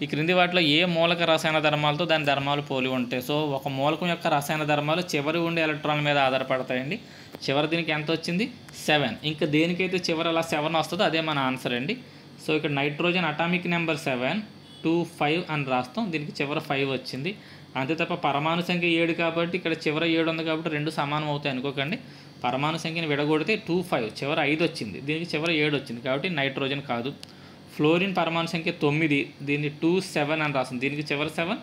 ఈ క్రింది వాటిలో ఏ మూలక రసాయన ధర్మాలతో దాని ధర్మాలు పోలి ఉంటాయి? సో ఒక మూలకం యొక్క రసాయన ధర్మాలు చివరి ఉండే ఎలక్ట్రాన్ల మీద ఆధారపడతాయండి. చివరి దీనికి ఎంత వచ్చింది, 7. ఇంకా దేనికైతే చివరి అలా 7 వస్తుందో అదే మన ఆన్సర్ అండి. సో ఇక్కడ నైట్రోజన్ అటామిక్ నెంబర్ 7 25 అని రాస్తాం, దీనికి చివరి 5 వచ్చింది. అంతే తప్ప పరమాణు సంఖ్య 7 కాబట్టి ఇక్కడ చివరి 7 ఉంది కాబట్టి 2 సమానం అవుతాయి అనుకోకండి. పరమాణు సంఖ్యని విడగొడితే 25, చివరి 5 వచ్చింది, దీనికి చివరి 7 వచ్చింది కాబట్టి నైట్రోజన్ కాదు. ఫ్లోరిన్ పరమాణు సంఖ్య 9, దీన్ని 27 అని రాస్తుంది, దీనికి చివరి 7,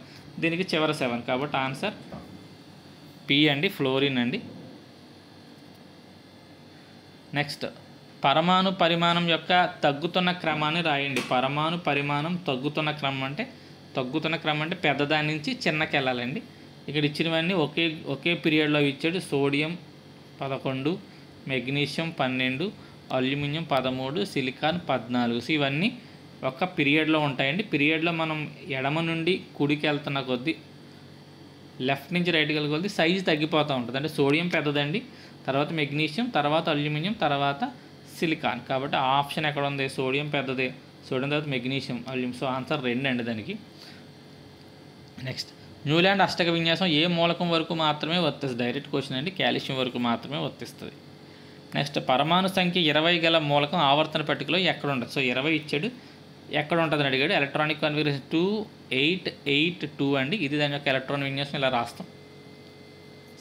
దీనికి చివరి 7, కాబట్టి ఆన్సర్ పి అండి, ఫ్లోరిన్ అండి. నెక్స్ట్, పరమాణు పరిమాణం యొక్క తగ్గుతున్న క్రమాన్ని రాయండి. పరమాణు పరిమాణం తగ్గుతున్న క్రమం అంటే పెద్దదాని నుంచి చిన్నకి వెళ్ళాలండి. ఇక్కడ ఇచ్చినవన్నీ ఒకే పీరియడ్లో ఇచ్చాడు. Sodium 11, magnesium 12, aluminium 13, silicon 14. So ఇవన్నీ ఒక పీరియడ్లో ఉంటాయండి. పీరియడ్లో మనం ఎడమ నుండి కుడికి వెళ్తున్న కొద్దీ, లెఫ్ట్ నుంచి రైట్కి వెళ్ళే కొద్దీ సైజు తగ్గిపోతూ ఉంటుంది. అంటే సోడియం పెద్దదండి, తర్వాత మెగ్నీషియం, తర్వాత అల్యూమినియం, తర్వాత సిలికాన్. కాబట్టి ఆ ఆప్షన్ ఎక్కడ ఉంది, సోడియం పెద్దదే, సోడియం తర్వాత మెగ్నీషియం, అల్యూమినియం. సో ఆన్సర్ 2 అండి దానికి. నెక్స్ట్, న్యూలాండ్ అష్టక విన్యాసం ఏ మూలకం వరకు మాత్రమే వర్తిస్తుంది? డైరెక్ట్ క్వశ్చన్ అండి, కాల్షియం వరకు మాత్రమే వర్తిస్తుంది. నెక్స్ట్, పరమాణు సంఖ్య 20 గల మూలకం ఆవర్తన పట్టికలో ఎక్కడ ఉండదు? సో 20 ఇచ్చాడు, ఎక్కడ ఉంటుందని అడిగాడు. ఎలక్ట్రానిక్ కాన్ఫిగరేషన్ 2882 అండి, ఇది దాని యొక్క ఎలక్ట్రాన్ విన్యాసం. ఇలా రాస్తాం.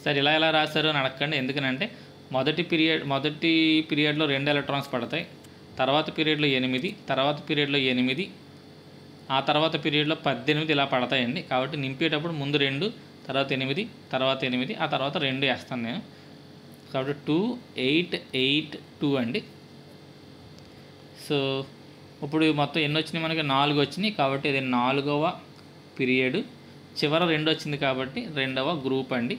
సరే ఇలా ఎలా రాశారు అని అడగండి, ఎందుకనంటే మొదటి పీరియడ్లో 2 ఎలక్ట్రాన్స్ పడతాయి, తర్వాత పీరియడ్లో 8, తర్వాత పీరియడ్లో 8, ఆ తర్వాత పీరియడ్లో 18 ఇలా పడతాయండి. కాబట్టి నింపేటప్పుడు ముందు 2, తర్వాత 8, తర్వాత 8, ఆ తర్వాత 2 వేస్తాను నేను. కాబట్టి 2882 అండి. సో ఇప్పుడు మొత్తం ఎన్ని వచ్చినాయి మనకి, 4 వచ్చినాయి. కాబట్టి ఇది 4వ పీరియడ్ చివర 2 వచ్చింది కాబట్టి రెండవ గ్రూప్ అండి.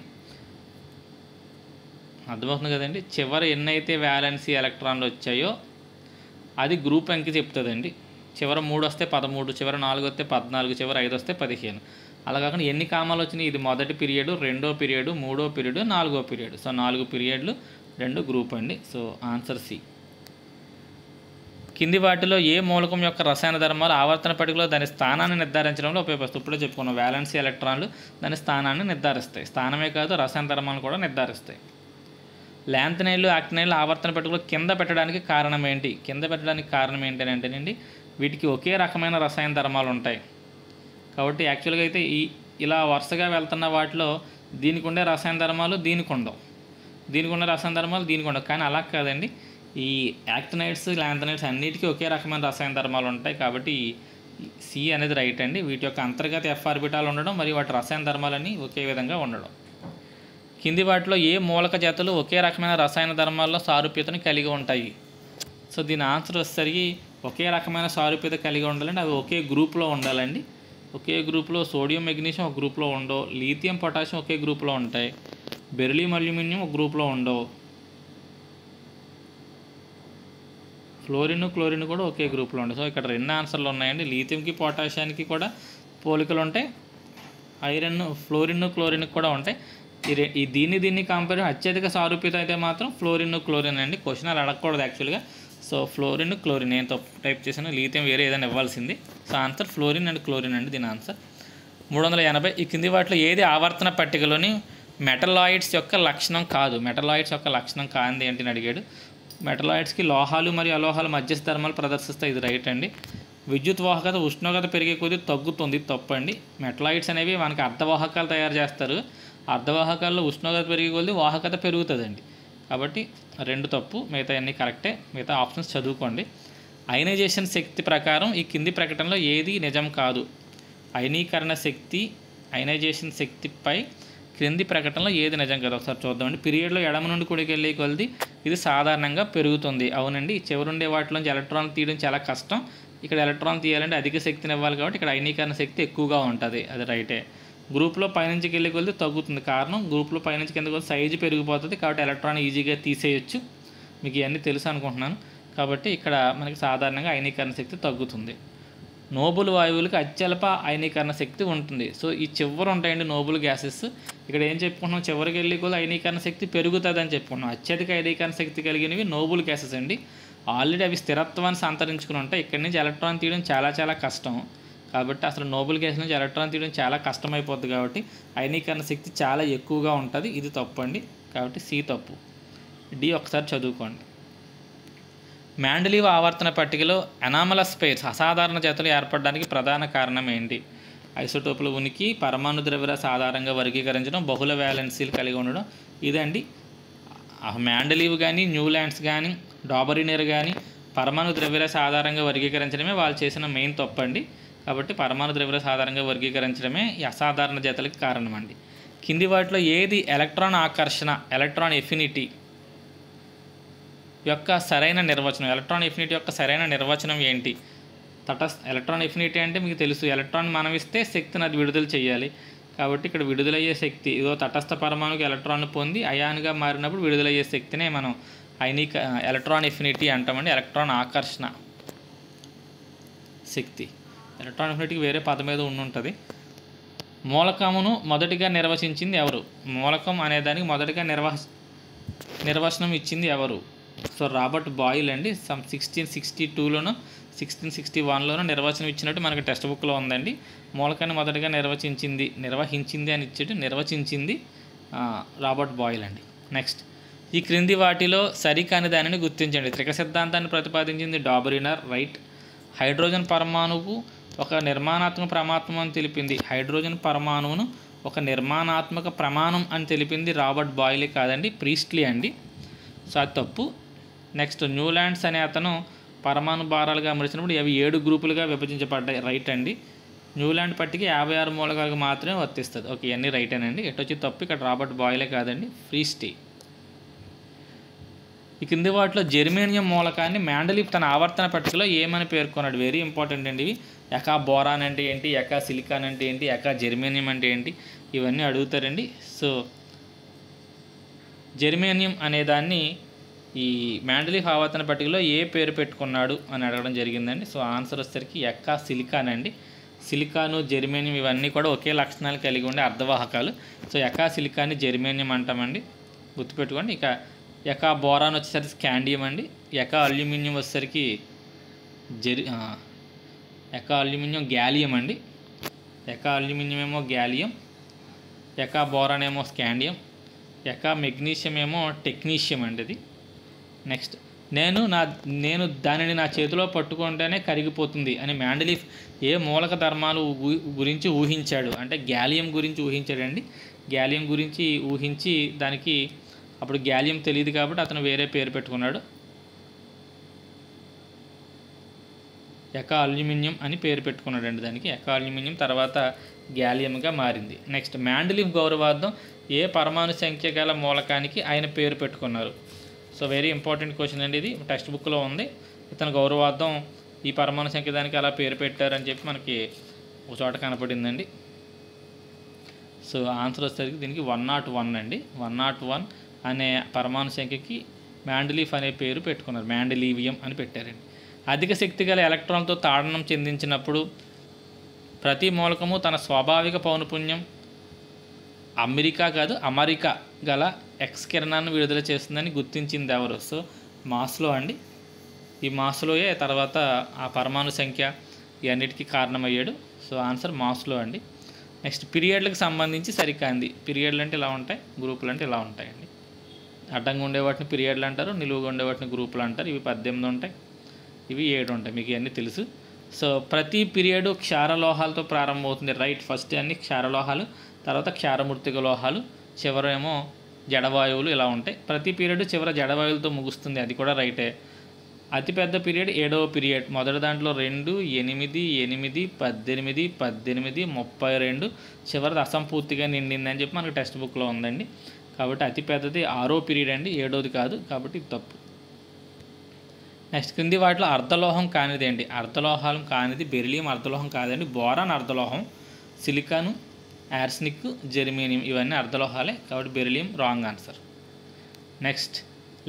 అర్థమవుతుంది కదండి. చివర ఎన్నైతే వ్యాలెన్సీ ఎలక్ట్రాన్లు వచ్చాయో అది గ్రూప్ అంకి చెప్తుందండి. చివర 3 వస్తే 13, చివర 4 వస్తే 14, చివర 5 వస్తే 15. అలా కాకుండా ఎన్ని కామాలు వచ్చినాయి, ఇది మొదటి పీరియడ్, రెండో పీరియడ్, మూడో పీరియడ్, 4వ పీరియడ్. సో 4 పీరియడ్లు, 2 గ్రూప్ అండి. So answer C. కింది వాటిలో ఏ మూలకం యొక్క రసాయన ధర్మాలు ఆవర్తన పట్టికలో దాని స్థానాన్ని నిర్ధారించడంలో ఉపయోగిస్తాయి? ఇప్పుడే చెప్పుకున్నాం, వ్యాలెన్సీ ఎలక్ట్రాన్లు దాని స్థానాన్ని నిర్ధారిస్తాయి. స్థానమే కాదు, రసాయన ధర్మాలను కూడా నిర్ధారిస్తాయి. ల్యాంథనైడ్లు, యాక్టినైడ్లు ఆవర్తన పట్టికలో కింద పెట్టడానికి కారణం ఏంటి? కింద పెట్టడానికి కారణం ఏంటంటేనండి, వీటికి ఒకే రకమైన రసాయన ధర్మాలు ఉంటాయి కాబట్టి యాక్చువల్గా అయితే ఇలా వరుసగా వెళ్తున్న వాటిలో దీనికి ఉండే రసాయన ధర్మాలు దీనికి ఉండవు, దీనికి ఉండే రసాయన ధర్మాలు దీనికి ఉండవు. కానీ అలా కాదండి, ఈ యాక్టినైడ్స్, ల్యాంథనైడ్స్ అన్నిటికీ ఒకే రకమైన రసాయన ధర్మాలు ఉంటాయి కాబట్టి సి అనేది రైట్ అండి. వీటి యొక్క అంతర్గత ఎఫ్ ఆర్బిటాలు ఉండడం మరియు వాటి రసాయన ధర్మాలన్నీ ఒకే విధంగా ఉండడం. కింది వాటిలో ఏ మూలక జాతులు ఒకే రకమైన రసాయన ధర్మాల్లో సారూప్యతను కలిగి ఉంటాయి? సో దీని ఆన్సర్ వచ్చేసరికి ఒకే రకమైన సారూప్యత కలిగి ఉండాలండి, అవి ఒకే గ్రూప్లో ఉండాలండి. ఒకే గ్రూప్లో సోడియం, మెగ్నీషియం ఒక గ్రూప్లో ఉండవు, లీథియం, పొటాషియం ఒకే గ్రూప్లో ఉంటాయి, బెరిలియం, అల్యూమినియం ఒక గ్రూప్లో ఉండవు, ఫ్లోరిన్, క్లోరిన్ కూడా ఒకే గ్రూప్లో ఉంటాయి. సో ఇక్కడ 2 ఆన్సర్లు ఉన్నాయండి. లీథియంకి, పొటాషియానికి కూడా పోలికలు ఉంటాయి, ఐరన్, ఫ్లోరిన్, క్లోరిన్కి కూడా ఉంటాయి. దీన్ని కంపేర్ అత్యధిక సారూప్యత అయితే మాత్రం ఫ్లోరిన్, క్లోరిన్ అండి. క్వశ్చన్ అలా అడగకూడదు యాక్చువల్గా. సో ఫ్లోరిన్, క్లోరిన్ నేను తప్పు టైప్ చేశాను, లీథియం వేరే ఏదైనా ఇవ్వాల్సింది. So answer fluorine and chlorine అండి దీని ఆన్సర్. 380. ఈ కింది వాటిలో ఏది ఆవర్తన పట్టికలోని మెటలాయిడ్స్ యొక్క లక్షణం కాదు? మెటలాయిడ్స్ యొక్క లక్షణం కాంది ఏంటి అని అడిగాడు. మెటలాయిడ్స్కి లోహాలు మరియు అలోహాలు మధ్యస్థ ధర్మాలు ప్రదర్శిస్తాయి, ఇది రైట్ అండి. విద్యుత్ వాహకత ఉష్ణోగ్రత పెరిగే కొద్దీ తగ్గుతుంది, తప్పండి. మెటలాయిడ్స్ అనేవి మనకి అర్ధవాహకాలు తయారు చేస్తారు, అర్ధవాహకాల్లో ఉష్ణోగ్రత పెరిగే కొద్దీ వాహకత పెరుగుతుందండి. కాబట్టి 2 తప్పు, మిగతా అన్నీ కరెక్టే. మిగతా ఆప్షన్స్ చదువుకోండి. అయనైజేషన్ శక్తి ప్రకారం ఈ కింది ప్రకటనలో ఏది నిజం కాదు? అయనీకరణ శక్తి, అయనైజేషన్ శక్తిపై క్రింది ప్రకటనలో ఏది నిజం కాదు? ఒకసారి చూద్దామండి. పీరియడ్లో ఎడమ నుండి కుడికి వెళ్ళే కొలది ఇది సాధారణంగా పెరుగుతుంది, అవునండి. చివరుండే వాటిలోంచి ఎలక్ట్రాన్ తీయడం చాలా కష్టం, ఇక్కడ ఎలక్ట్రాన్ తీయాలంటే అధిక శక్తిని ఇవ్వాలి కాబట్టి ఇక్కడ అయనీకరణ శక్తి ఎక్కువగా ఉంటుంది, అది రైటే. గ్రూప్లో పైనుంచికి వెళ్ళే కొలది తగ్గుతుంది, కారణం గ్రూప్లో పైనుంచి కింద కొలది సైజు పెరిగిపోతుంది కాబట్టి ఎలక్ట్రాన్ ఈజీగా తీసేయచ్చు. మీకు ఇవన్నీ తెలుసు అనుకుంటున్నాను. కాబట్టి ఇక్కడ మనకి సాధారణంగా అయనీకరణ శక్తి తగ్గుతుంది. నోబుల్ వాయువులకు అత్యల్ప అయనీకరణ శక్తి ఉంటుంది. సో ఈ చివరి ఉంటాయండి నోబుల్ గ్యాసెస్. ఇక్కడ ఏం చెప్పుకుంటున్నాం, చివరికి వెళ్ళి కూడా అయనీకరణ శక్తి పెరుగుతుంది అని చెప్పుకున్నాం. అత్యధిక అయనీకరణ శక్తి కలిగినవి నోబుల్ గ్యాసెస్ అండి. ఆల్రెడీ అవి స్థిరత్వాన్ని సంతరించుకుని ఉంటాయి, ఇక్కడి నుంచి ఎలక్ట్రాన్ తీయడం చాలా చాలా కష్టం కాబట్టి అసలు నోబుల్ గ్యాస్ నుంచి ఎలక్ట్రాన్ తీయడం చాలా కష్టమైపోద్ది కాబట్టి అయనీకరణ శక్తి చాలా ఎక్కువగా ఉంటుంది, ఇది తప్పు అండి. కాబట్టి సి తప్పు. డి ఒకసారి చదువుకోండి. మెండలీవ్ ఆవర్తన పట్టికలో అనామలస్ పెయిర్స్ అసాధారణ జతలు ఏర్పడడానికి ప్రధాన కారణం ఏంటి? ఐసోటోపుల ఉనికి, పరమాణు ద్రవ్యరాశి ఆధారంగా వర్గీకరించడం, బహుళ వ్యాలెన్సీలు కలిగి ఉండడం, ఇదండి. మెండలీవ్ కానీ, న్యూలాండ్స్ కానీ, డాబరినర్ కానీ పరమాణు ద్రవ్యరాశి ఆధారంగా వర్గీకరించడమే వాళ్ళు చేసిన మెయిన్ తప్పండి. కాబట్టి పరమాణు ద్రవ్యరాశి ఆధారంగా వర్గీకరించడమే ఈ అసాధారణ జతలకి కారణం అండి. కింది వాటిలో ఏది ఎలక్ట్రాన్ ఆకర్షణ, ఎలక్ట్రాన్ ఎఫినిటీ యొక్క సరైన నిర్వచనం? ఎలక్ట్రాన్ ఎఫినిటీ యొక్క సరైన నిర్వచనం ఏంటి? ఎలక్ట్రాన్ ఎఫినిటీ అంటే మీకు తెలుసు, ఎలక్ట్రాన్ మనం ఇస్తే శక్తిని అది విడుదల చేయాలి కాబట్టి ఇక్కడ విడుదలయ్యే శక్తి ఇదో తటస్థ పరమాణుకి ఎలక్ట్రాన్ పొంది అయాన్గా మారినప్పుడు విడుదలయ్యే శక్తినే మనం ఎలక్ట్రాన్ ఎఫినిటీ అంటామండి. ఎలక్ట్రాన్ ఆకర్షణ శక్తి, ఎలక్ట్రాన్ ఎఫినిటీకి వేరే పదం మీద ఉంటుంది. మూలకమును మొదటిగా నిర్వచించింది ఎవరు? మూలకం అనేదానికి మొదటిగా నిర్వచనం ఇచ్చింది ఎవరు? సో రాబర్ట్ బాయిల్ అండి. 1662లోనో 1661లోనో నిర్వచనం ఇచ్చినట్టు మనకి టెక్స్ట్ బుక్లో ఉందండి. మూలకాన్ని మొదటిగా నిర్వచించింది రాబర్ట్ బాయిల్ అండి. నెక్స్ట్, ఈ క్రింది వాటిలో సరికాని దానిని గుర్తించండి. త్రిక సిద్ధాంతాన్ని ప్రతిపాదించింది డాబరినర్, రైట్. హైడ్రోజన్ పరమాణువు ఒక నిర్మాణాత్మక ప్రమాణం అని తెలిపింది. హైడ్రోజన్ పరమాణువును ఒక నిర్మాణాత్మక ప్రమాణం అని తెలిపింది రాబర్ట్ బాయిలే కాదండి, ప్రీస్ట్లీ అండి. సో అది తప్పు. నెక్స్ట్, న్యూలాండ్స్ అనే అతను పరమాణు భారాలుగా అమర్చినప్పుడు అవి 7 గ్రూపులుగా విభజించబడ్డాయి, రైట్ అండి. న్యూలాండ్ పట్టికి 56 మూలకాలకు మాత్రమే వర్తిస్తుంది. ఓకే, ఇవన్నీ రైటేనండి. ఎటొచ్చి తప్పు, ఇక్కడ రాబర్ట్ బాయిలే కాదండి, ప్రీస్ట్లీ. ఈ కింది వాటిలో జెర్మేనియం మూలకాన్ని మెండలీవ్ తన ఆవర్తన పట్టికలో ఏమని పేర్కొన్నాడు? వెరీ ఇంపార్టెంట్ అండి ఇవి. ఎకా బోరాన్ అంటే ఏంటి, ఎకా సిలికాన్ అంటే ఏంటి, ఎకా జెర్మేనియం అంటే ఏంటి, ఇవన్నీ అడుగుతారండి. సో జెర్మేనియం అనే దాన్ని ఈ మెండలీఫ్ ఆవర్తన పట్టికలో ఏ పేరు పెట్టుకున్నాడు అని అడగడం జరిగిందండి. సో ఆన్సర్ వచ్చేసరికి ఎకా సిలికాన్ అండి. సిలికాను, జెర్మేనియం ఇవన్నీ కూడా ఒకే లక్షణాలు కలిగి ఉండే అర్ధవాహకాలు. సో ఎకా సిలికాన్ని జెర్మేనియం అంటామండి, గుర్తుపెట్టుకోండి. ఇక ఎకా బోరాన్ వచ్చేసరికి స్కాండియం అండి. ఎకా అల్యూమినియం వచ్చేసరికి ఎకా అల్యూమినియం గ్యాలియం అండి. ఎకా అల్యూమినియం ఏమో గ్యాలియం, ఎకా బోరాన్ ఏమో స్కాండియం, ఎకా మెగ్నీషియం ఏమో టెక్నీషియం అండి. ఇది నెక్స్ట్, నేను దానిని నా చేతిలో పట్టుకుంటేనే కరిగిపోతుంది అని మెండలీఫ్ ఏ మూలక ధర్మాలు గురించి ఊహించాడు అంటే గ్యాలియం గురించి ఊహించాడండి. గ్యాలియం గురించి ఊహించి దానికి అప్పుడు గ్యాలియం తెలియదు కాబట్టి అతను వేరే పేరు పెట్టుకున్నాడు, ఎకా అల్యూమినియం అని పేరు పెట్టుకున్నాడండి దానికి. ఎకా అల్యూమినియం తర్వాత గ్యాలియంగా మారింది. నెక్స్ట్, మెండలీఫ్ గౌరవార్థం ఏ పరమాణు సంఖ్య గల మూలకానికి ఆయన పేరు పెట్టుకున్నారు. సో వెరీ ఇంపార్టెంట్ క్వశ్చన్ అండి, ఇది టెక్స్ట్ బుక్లో ఉంది. ఇతను గౌరవార్థం ఈ పరమాణు సంఖ్య దానికి అలా పేరు పెట్టారని చెప్పి మనకి ఒక చోట కనపడిందండి. సో ఆన్సర్ వచ్చేసరికి దీనికి 101 అండి. 101 అనే పరమాణు సంఖ్యకి మెండలీఫ్ అనే పేరు పెట్టుకున్నారు, మెండలీవియం అని పెట్టారండి. అధిక శక్తి గల ఎలక్ట్రాన్తో తాడనం చెందించినప్పుడు ప్రతి మూలకము తన స్వాభావిక పౌనపుణ్యం అమెరికా గల ఎక్స్ కిరణాన్ని విడుదల చేస్తుందని గుర్తించింది ఎవరు? సో మాస్లో అండి. ఈ మాస్లోయే తర్వాత ఆ పరమాణు సంఖ్య ఇవన్నిటికీ కారణమయ్యాడు. సో ఆన్సర్ మాస్లో అండి. నెక్స్ట్, పీరియడ్లకు సంబంధించి సరికాంది. పీరియడ్లు అంటే ఇలా ఉంటాయి, గ్రూపులు అంటే ఇలా ఉంటాయండి. అడ్డంగా ఉండే వాటిని పీరియడ్లు అంటారు, నిలువుగా ఉండే వాటిని గ్రూపులు అంటారు. ఇవి 18 ఉంటాయి, ఇవి 7 ఉంటాయి, మీకు ఇవన్నీ తెలుసు. సో ప్రతి పీరియడ్ క్షారలోహాలతో ప్రారంభమవుతుంది, రైట్. ఫస్ట్ అన్ని క్షారలోహాలు, తర్వాత క్షారమూర్తిక లోహాలు, చివరేమో జడవాయువులు ఇలా ఉంటాయి. ప్రతి పీరియడ్ చివర జడవాయువులతో ముగుస్తుంది, అది కూడా రైటే. అతిపెద్ద పీరియడ్ 7వ పీరియడ్. మొదటి దాంట్లో 2, 8, 8, 18, 18, 32, చివరిది అసంపూర్తిగా నిండిందని చెప్పి మనకు టెక్స్ట్ బుక్లో ఉందండి. కాబట్టి అతిపెద్దది 6వ పీరియడ్ అండి, 7వది కాదు, కాబట్టి ఇది తప్పు. నెక్స్ట్, క్రింది వాటిలో అర్ధలోహం కానిది ఏంటి? అర్ధలోహాలం కానిది బెరిలియం అర్ధలోహం కాదండి, బోరాన్ అర్ధలోహం. సిలికాను, యార్స్నిక్, జెర్మేనియం ఇవన్నీ అర్ధలోహాలే, కాబట్టి బెరిలియం రాంగ్ ఆన్సర్. నెక్స్ట్,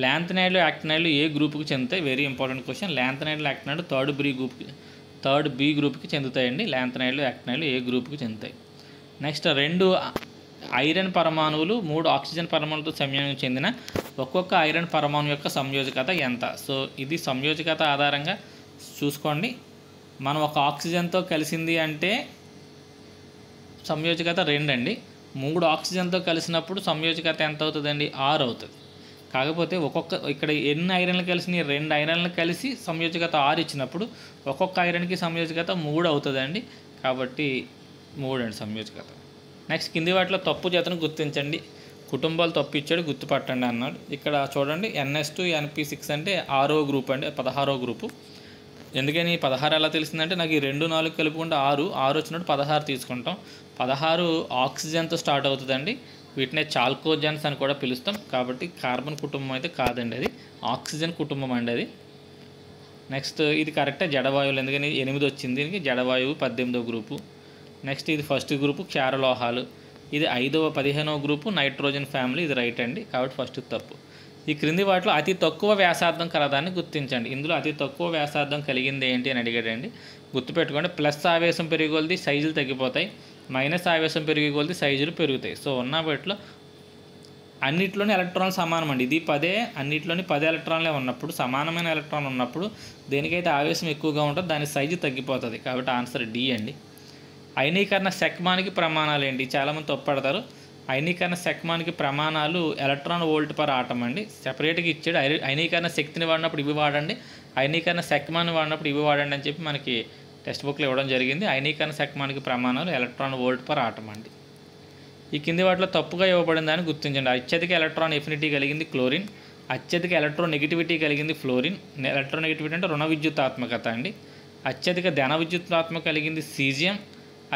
ల్యాంథనైడ్లు, యాక్టినైడ్లు ఏ గ్రూప్కి చెందుతాయి? Very important question. ల్యాంథనైడ్లు, యాక్టినైడ్లు థర్డ్ బి గ్రూప్కి చెందుతాయండి. ల్యాంథనైడ్లు, యాక్టినైడ్లు ఏ గ్రూప్కి చెందుతాయి? నెక్స్ట్, 2 ఐరన్ పరమాణువులు 3 ఆక్సిజన్ పరమాణువులతో సంయోగం చెందిన ఒక్కొక్క ఐరన్ పరమాణు యొక్క సంయోజకత ఎంత? సో ఇది సంయోజకత ఆధారంగా చూసుకోండి. మనం ఒక ఆక్సిజన్తో కలిసింది అంటే సంయోజకత 2 అండి. 3 ఆక్సిజన్తో కలిసినప్పుడు సంయోజకత ఎంత అవుతుందండి? 6 అవుతుంది. కాకపోతే ఇక్కడ ఎన్ని ఐరన్లు కలిసినాయి? 2 ఐరన్లు కలిసి సంయోజకత 6 ఇచ్చినప్పుడు ఒక్కొక్క ఐరన్కి సంయోజకత 3 అవుతుందండి. కాబట్టి 3 అండి సంయోజకత. నెక్స్ట్, కింది వాటిలో తప్పు జతను గుర్తించండి. కుటుంబాలు తప్పు ఇచ్చాడు, గుర్తుపట్టండి అన్నాడు. ఇక్కడ చూడండి, NS2 NP6 అంటే 6వ గ్రూప్ అండి, 16వ గ్రూపు. ఎందుకని 16 ఎలా తెలిసిందంటే నాకు ఈ 2, 4 కలుపుకుంటే 6 వచ్చినట్టు 16 తీసుకుంటాం. 16 ఆక్సిజన్తో స్టార్ట్ అవుతుందండి. వీటినే చాల్కోజన్స్ అని కూడా పిలుస్తాం. కాబట్టి కార్బన్ కుటుంబం అయితే కాదండి, అది ఆక్సిజన్ కుటుంబం అండి అది. నెక్స్ట్, ఇది కరెక్టే, జడవాయువులు. ఎందుకని 8 వచ్చింది, దీనికి జడవాయువు 18వ గ్రూపు. నెక్స్ట్, ఇది ఫస్ట్ గ్రూపు క్షారలోహాలు. ఇది 5వ 15వ గ్రూపు నైట్రోజన్ ఫ్యామిలీ, ఇది రైట్ అండి. కాబట్టి ఫస్ట్ తప్పు. ఈ క్రింది వాటిలో అతి తక్కువ వ్యాసార్థం కలదాన్ని గుర్తించండి. ఇందులో అతి తక్కువ వ్యాసార్థం కలిగింది ఏంటి అని అడిగాడండి. గుర్తుపెట్టుకోండి, ప్లస్ ఆవేశం పెరిగేకొలది సైజులు తగ్గిపోతాయి, మైనస్ ఆవేశం పెరిగేకొలది సైజులు పెరుగుతాయి. సో ఉన్న వాటిలో అన్నిట్లోని ఎలక్ట్రాన్లు సమానం అండి. ఇది 10, అన్నిట్లోని 10 ఎలక్ట్రాన్లే ఉన్నప్పుడు, సమానమైన ఎలక్ట్రాన్ ఉన్నప్పుడు దేనికైతే ఆవేశం ఎక్కువగా ఉంటుందో దాని సైజు తగ్గిపోతుంది. కాబట్టి ఆన్సర్ డి అండి. అయనీకరణ శక్మానికి ప్రమాణాలు ఏంటి? చాలామంది తప్పుపడతారు. అయనీకరణ శక్మానికి ప్రమాణాలు ఎలక్ట్రాన్ వోల్ట్ పర్ ఆటం అండి. సెపరేట్గా ఇచ్చాడు. అయనీకరణ శక్తిని వాడినప్పుడు ఇవి వాడండి, అయనీకరణ శక్మాన్ని వాడినప్పుడు ఇవి వాడండి అని చెప్పి మనకి టెక్స్ట్ బుక్లో ఇవ్వడం జరిగింది. అయనీకరణ శక్మానికి ప్రమాణాలు ఎలక్ట్రాన్ వోల్ట్ పర్ ఆటం అండి. ఈ కింది వాటిలో తప్పుగా ఇవ్వబడిన దాన్ని గుర్తించండి. అత్యధిక ఎలక్ట్రాన్ ఎఫినిటీ కలిగింది క్లోరిన్, అత్యధిక ఎలక్ట్రోనెగటివిటీ కలిగింది ఫ్లోరిన్. ఎలక్ట్రోనెగటివిటీ అంటే రుణ విద్యుత్తాత్మకత అండి. అత్యధిక ధన విద్యుత్తాత్మక కలిగింది సీజియం,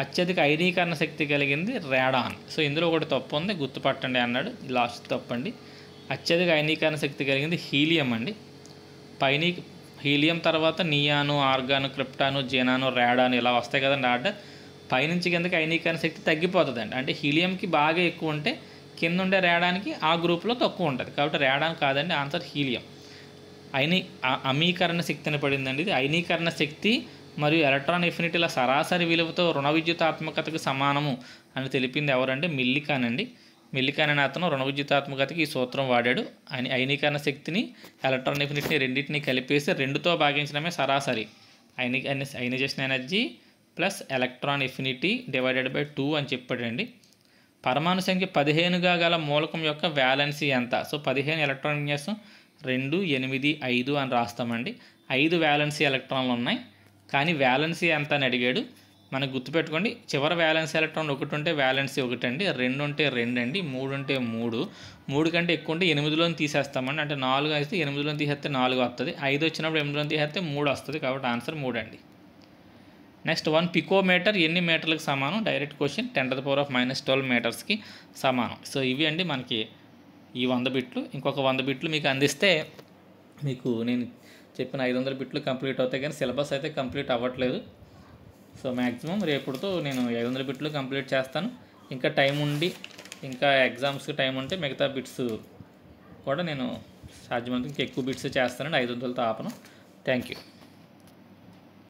అత్యధిక అయనీకరణ శక్తి కలిగింది రాడాన్. సో ఇందులో ఒకటి తప్పు ఉంది, గుర్తుపట్టండి అన్నాడు. లాస్ట్ తప్పు అండి. అత్యధిక అయనీకరణ శక్తి కలిగింది హీలియం అండి. హీలియం తర్వాత నియాను, ఆర్గాను, క్రిప్టాను, జీనాను, రేడాను ఇలా వస్తాయి కదండి ఆర్డర్. పైనుంచి కిందకి అయనీకరణ శక్తి తగ్గిపోతుందండి. అంటే హీలియంకి బాగా ఎక్కువ ఉంటే కింద ఉండే రేడానికి ఆ గ్రూప్లో తక్కువ ఉంటుంది. కాబట్టి రేడాన్ కాదండి, ఆన్సర్ హీలియం. అమీకరణ శక్తి అని పడిందండి. ఇది అయనీకరణ శక్తి మరియు ఎలక్ట్రాన్ ఎఫినిటీల సరాసరి విలువతో రుణ విద్యుతాత్మకతకు సమానము అని తెలిపింది ఎవరంటే మిల్లికాన్ అండి. మిల్లికాన్ అనే అతను రుణ విద్యుతాత్మకతకి ఈ సూత్రం వాడాడు. అయనీకరణ శక్తిని, ఎలక్ట్రాన్ ఎఫినిటీని రెండింటిని కలిపేసి 2తో భాగించడమే సరాసరి. Ionisation energy plus electron affinity divided by 2 అని చెప్పాడండి. పరమాణు సంఖ్య 15గా గల మూలకం యొక్క వ్యాలెన్సీ ఎంత? సో 15 ఎలక్ట్రాన్ విన్యాసం 2, 8, 5 అని రాస్తామండి. 5 వ్యాలెన్సీ ఎలక్ట్రాన్లు ఉన్నాయి, కానీ వ్యాలెన్సీ ఎంత అని అడిగాడు. మనకు గుర్తుపెట్టుకోండి, చివరి వ్యాలెన్సీ ఎలక్ట్రాన్ 1 ఉంటే వ్యాలెన్సీ 1 అండి, 2 ఉంటే 2 అండి, 3 ఉంటే 3, 3 కంటే ఎక్కువ ఉంటే 8లోని తీసేస్తామండి. అంటే 4 అయితే 8లోని తీసేస్తే 4 వస్తుంది, 5 వచ్చినప్పుడు 8లోని తీసేస్తే 3 వస్తుంది. కాబట్టి ఆన్సర్ 3 అండి. నెక్స్ట్ 1 పికోమీటర్ ఎన్ని మీటర్లకు సమానం? Direct question. 10⁻⁻12 మీటర్స్కి సమానం. సో ఇవి అండి మనకి ఈ 100 బిట్లు. ఇంకొక 100 బిట్లు మీకు అందిస్తే మీకు నేను చెప్పిన 500 బిట్లు కంప్లీట్ అవుతాయి, కానీ సిలబస్ అయితే కంప్లీట్ అవ్వట్లేదు. సో మ్యాక్సిమం రేపుడుతో నేను 500 బిట్లు కంప్లీట్ చేస్తాను. ఇంకా టైం ఉండి, ఇంకా ఎగ్జామ్స్కి టైం ఉంటే మిగతా బిట్స్ కూడా నేను సాధ్యమైనంత ఇంకా ఎక్కువ బిట్స్ చేస్తానండి. 500తో ఆపను. Thank you.